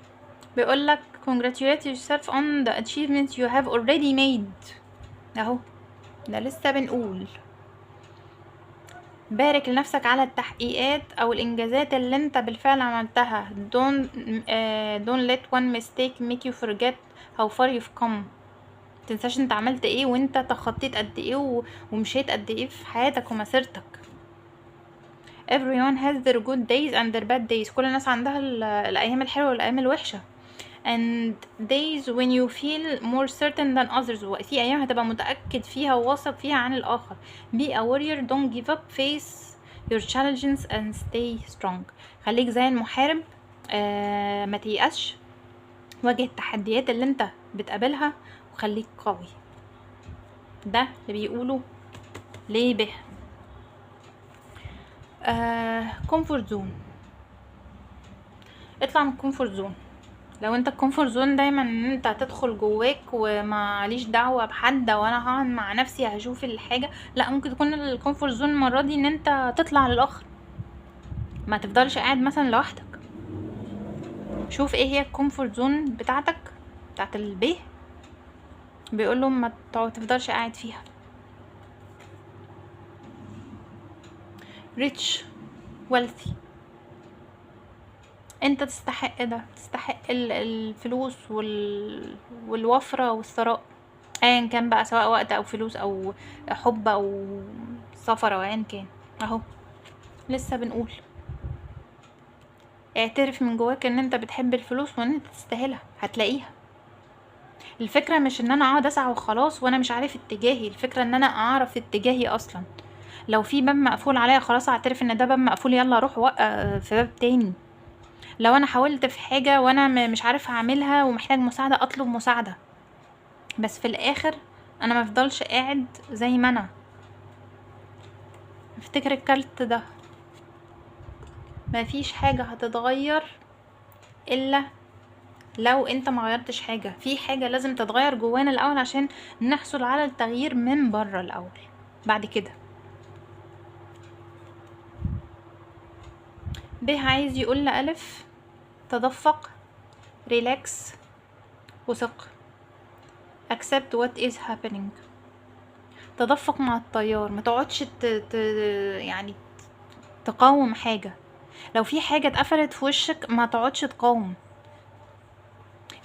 Speaker 1: بيقولك congratulate yourself on the achievements you have already made. اهو ده لسه بنقول بارك لنفسك على التحقيقات او الانجازات اللي انت بالفعل عملتها. don't let one mistake make you forget how far you've come. متنساش انت عملت ايه وانت تخطيت قد ايه ومشيت قد ايه في حياتك ومسيرتك. everyone has their good days and their bad days. كل الناس عندها الايام الحلوه والايام الوحشه. and days when you feel more certain than others. وفي ايام هتبقى متأكد فيها وواثق فيها عن الاخر. be a warrior, don't give up, face your challenges and stay strong. خليك زي المحارب، ما تيأسش، واجه التحديات اللي انت بتقابلها وخليك قوي. ده اللي بيقولوا ليه به comfort zone. اطلع من comfort zone. لو انت الكومفورت زون دايما ان انت هتدخل جواك وماليش دعوه بحد وانا هقعد مع نفسي هشوف الحاجه، لا ممكن تكون الكومفورت زون المره دي ان انت تطلع للاخر، ما تفضلش قاعد مثلا لوحدك. شوف ايه هي الكومفورت زون بتاعتك، بتاعت البيه. بيقول له ما تفضلش قاعد فيها. rich wealthy. انت تستحق ده، تستحق الفلوس والوفرة والثراء ايا كان بقى، سواء وقت او فلوس او حب او سفر او ايا كان. اهو لسه بنقول اعترف من جواك ان انت بتحب الفلوس وان انت تستاهلها، هتلاقيها. الفكرة مش ان انا اقعد اسعى وخلاص وانا مش عارف اتجاهي، الفكرة ان انا اعرف اتجاهي اصلا. لو في باب مقفول عليا خلاص اعترف ان ده باب مقفول، يلا اروح في باب تاني. لو انا حاولت في حاجة وانا مش عارف اعملها ومحتاج مساعدة اطلب مساعدة، بس في الاخر انا ما افضلش قاعد زي ما انا. افتكر الكارت ده، مفيش حاجة هتتغير الا لو انت ما غيرتش حاجة. في حاجة لازم تتغير جوانا الاول عشان نحصل على التغيير من بره الاول. بعد كده ب عايز يقول لألف تدفق، ريلاكس، وثق. accept what is happening. تدفق مع التيار، ما تقعدش يعني تقاوم حاجة. لو في حاجة اتقفلت في وشك ما تقعدش تقاوم.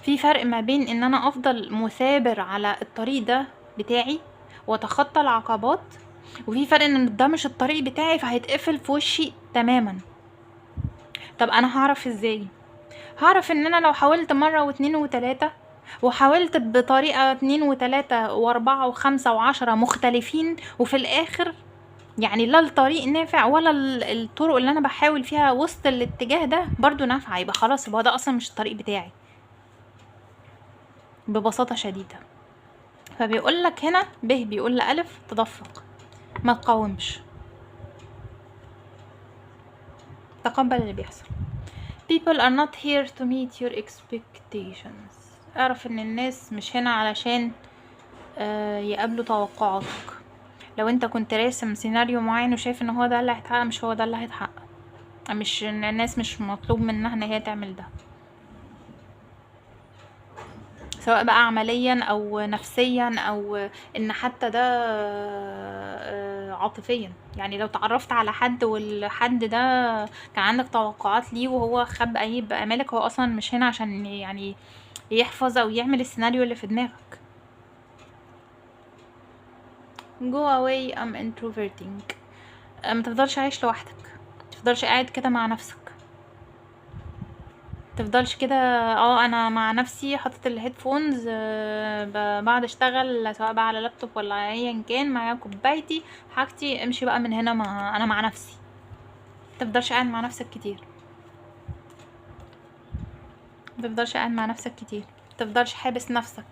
Speaker 1: في فرق ما بين ان انا افضل مثابر على الطريق ده بتاعي واتخطى العقبات، وفي فرق ان ده مش الطريق بتاعي فهيتقفل في وشي تماما. طب انا هعرف ازاي؟ هعرف ان انا لو حاولت مرة واتنين وتلاتة، وحاولت بطريقة 2 و3 و4 و5 و10 مختلفين، وفي الاخر يعني لا الطريق نافع ولا الطرق اللي انا بحاول فيها وسط الاتجاه ده برضو نافعة، يبقى خلاص يبقى ده اصلا مش الطريق بتاعي ببساطة شديدة. فبيقول لك هنا ب بيقول لألف تدفق، ما تقاومش، تقبل اللي بيحصل. people are not here to meet your expectations. اعرف ان الناس مش هنا علشان يقابلوا توقعاتك. لو انت كنت راسم سيناريو معين وشايف ان هو ده اللي هيتحقق، مش هو ده اللي هيتحقق. مش الناس مش مطلوب منها ان هي تعمل ده، سواء بقى عمليا او نفسيا او ان حتى ده عاطفيا. يعني لو تعرفت على حد والحد ده كان عندك توقعات ليه وهو خب اي بامالك، هو اصلا مش هنا عشان يعني يحفظ او يعمل السيناريو اللي في دماغك. go away I'm introverting. ما تفضلش عايش لوحدك، تفضلش قاعد كده مع نفسك، تفضلش كده انا مع نفسي حاطط الهيدفونز بقعد اشتغل سواء بقى على لابتوب ولا ايا كان، معايا كوبايتي حاجتي، امشي بقى من هنا انا مع نفسي. تفضلش قاعد مع نفسك كتير، تفضلش قاعد مع نفسك كتير، تفضلش حابس نفسك،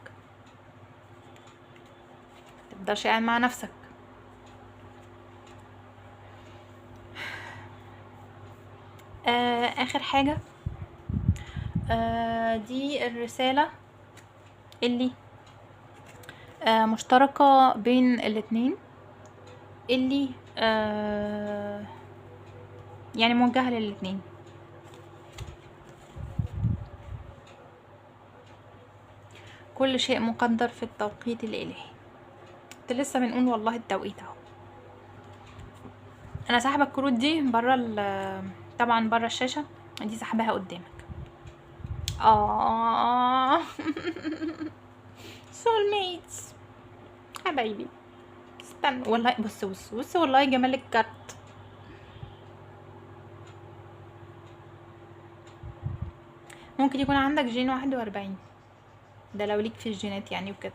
Speaker 1: تفضلش قاعد مع نفسك. اخر حاجة دي الرسالة اللي مشتركة بين الاتنين، اللي يعني موجهة للاتنين. كل شيء مقدر في التوقيت الالهي. كنت لسه بنقول والله التوقيت اهو. انا ساحبه الكروت دي بره طبعا بره الشاشه، دي ساحباها قدامك. سول ميتس حبايبي. استنى والله، بص والله جمال الكارت. ممكن يكون عندك جين 41، ده لو ليك في الجينات يعني وكده.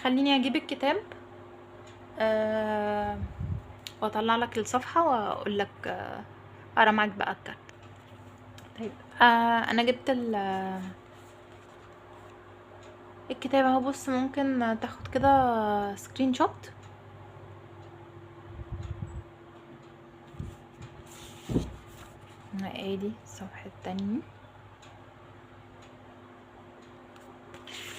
Speaker 1: خليني اجيب الكتاب واطلع لك الصفحه واقول لك اقرا معاك بقى الكارت. طيب انا جبت الكتاب اهو. بص ممكن تاخد كده سكرين شوت. ادي الصفحه التانية.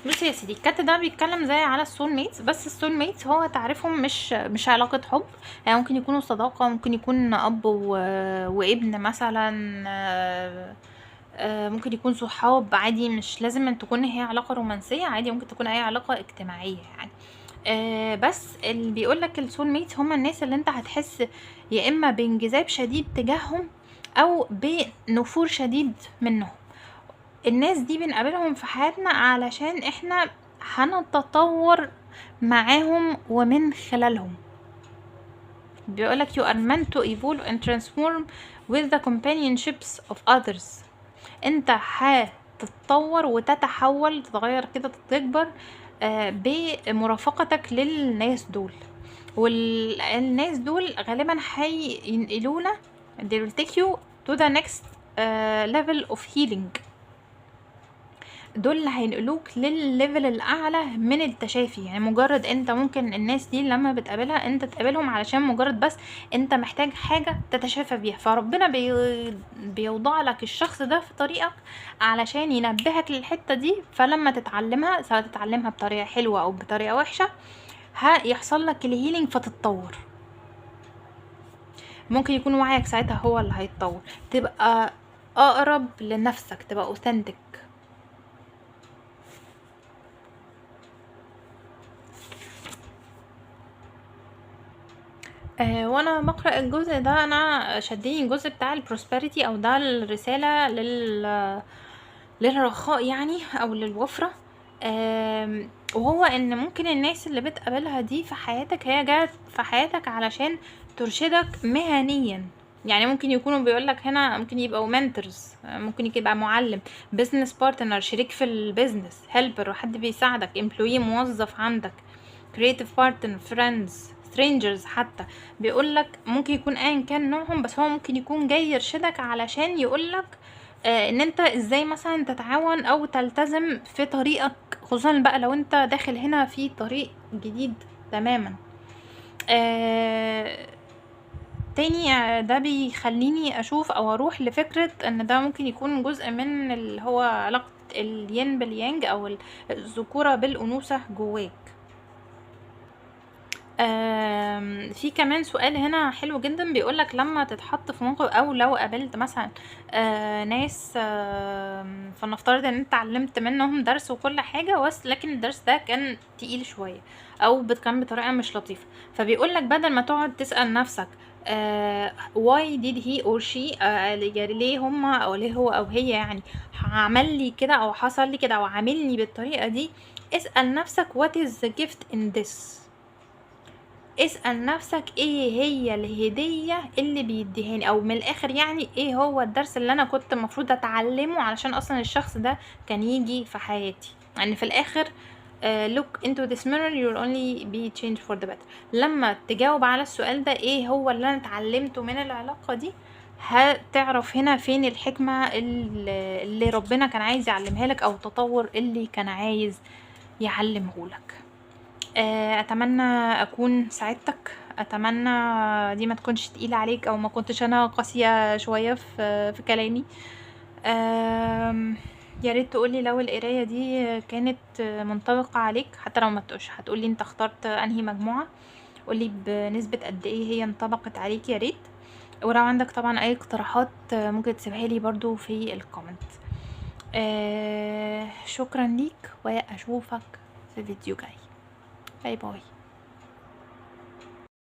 Speaker 1: بص يا سيدي، الكات ده بيتكلم زي على السول ميتس، بس السول ميتس هو تعرفهم مش علاقة حب. يعني ممكن يكونوا صداقة، ممكن يكون اب وابن مثلا، ممكن يكون صحاب عادي، مش لازم ان تكون هي علاقة رومانسية، عادي ممكن تكون اي علاقة اجتماعية يعني. بس اللي بيقولك السول ميتس هما الناس اللي انت هتحس يا اما بانجذاب شديد تجاههم او بنفور شديد منهم. الناس دي بنقابلهم في حياتنا علشان احنا هنتطور معاهم ومن خلالهم. بيقولك you are meant to evolve and transform with the companionships of others. انت هتتطور وتتحول، تتغير كده، تكبر بمرافقتك للناس دول. والناس دول غالبا هينقلونا they will take you to the next level of healing. دول اللي هينقلوك للليفل الاعلى من التشافي. يعني مجرد انت ممكن الناس دي لما بتقابلها انت تقابلهم علشان مجرد بس انت محتاج حاجة تتشافى بيها، فربنا بيوضع لك الشخص ده في طريقك علشان ينبهك للحتة دي، فلما تتعلمها سواء تتعلمها بطريقة حلوة او بطريقة وحشة هيحصل لك الهيلينج فتتطور. ممكن يكون وعيك ساعتها هو اللي هيتطور، تبقى اقرب لنفسك، تبقى اوثنتك. وانا بقرا الجزء ده انا شدني الجزء بتاع البروسبريتي، او ده الرساله للرخاء يعني او للوفره. وهو ان ممكن الناس اللي بتقابلها دي في حياتك هي جات في حياتك علشان ترشدك مهنيا. يعني ممكن يكونوا بيقولك هنا ممكن يبقوا منتورز، ممكن يبقى معلم، بيزنس بارتنر، شريك في البيزنس، هيلبر، حد بيساعدك، امبلوي، موظف عندك، كرييتيف بارتنر، فريندز، سترينجرز حتى. بيقولك ممكن يكون ايا كان نوعهم، بس هو ممكن يكون جاي يرشدك علشان يقولك ان انت ازاي مثلا تتعاون او تلتزم في طريقك، خصوصا بقى لو انت داخل هنا في طريق جديد تماما. تاني ده بيخليني اشوف او اروح لفكرة ان ده ممكن يكون جزء من اللي هو علاقة الين باليانج او الذكورة بالانوثة جواك. في كمان سؤال هنا حلو جدا، بيقولك لما تتحط في موقف او لو قابلت مثلا ناس، فنفترض ان انت علمت منهم درس وكل حاجة، بس لكن الدرس ده كان تقيل شوية او كان بطريقة مش لطيفة، فبيقولك بدل ما تقعد تسأل نفسك why did he or she يعني ليه هما او ليه هو او هي يعني عمل لي كده او حصل لي كده او عاملني بالطريقة دي، اسأل نفسك what is the gift in this. اسأل نفسك ايه هي الهدية اللي بيديهاني، او من الاخر يعني ايه هو الدرس اللي انا كنت المفروض اتعلمه علشان اصلا الشخص ده كان يجي في حياتي. يعني في الاخر look into this mirror you will only be changed for the better. لما تجاوب على السؤال ده ايه هو اللي انا اتعلمته من العلاقة دي، هتعرف هنا فين الحكمة اللي ربنا كان عايز يعلمها لك، او التطور اللي كان عايز يعلمه لك. اتمنى اكون ساعدتك، اتمنى دي ما تكونش تقيلة عليك او ما كنتش انا قاسية شوية في كلامي. يا ريت تقولي لو القراية دي كانت منطبقة عليك، حتى لو ما تقولش هتقولي انت اخترت انهي مجموعة، قولي بنسبة قد ايه هي انطبقت عليك يا ريت. ولو عندك طبعا اي اقتراحات ممكن تسيبها لي برضو في الكومنت. شكرا ليك واشوفك في فيديو جاي. باي باي.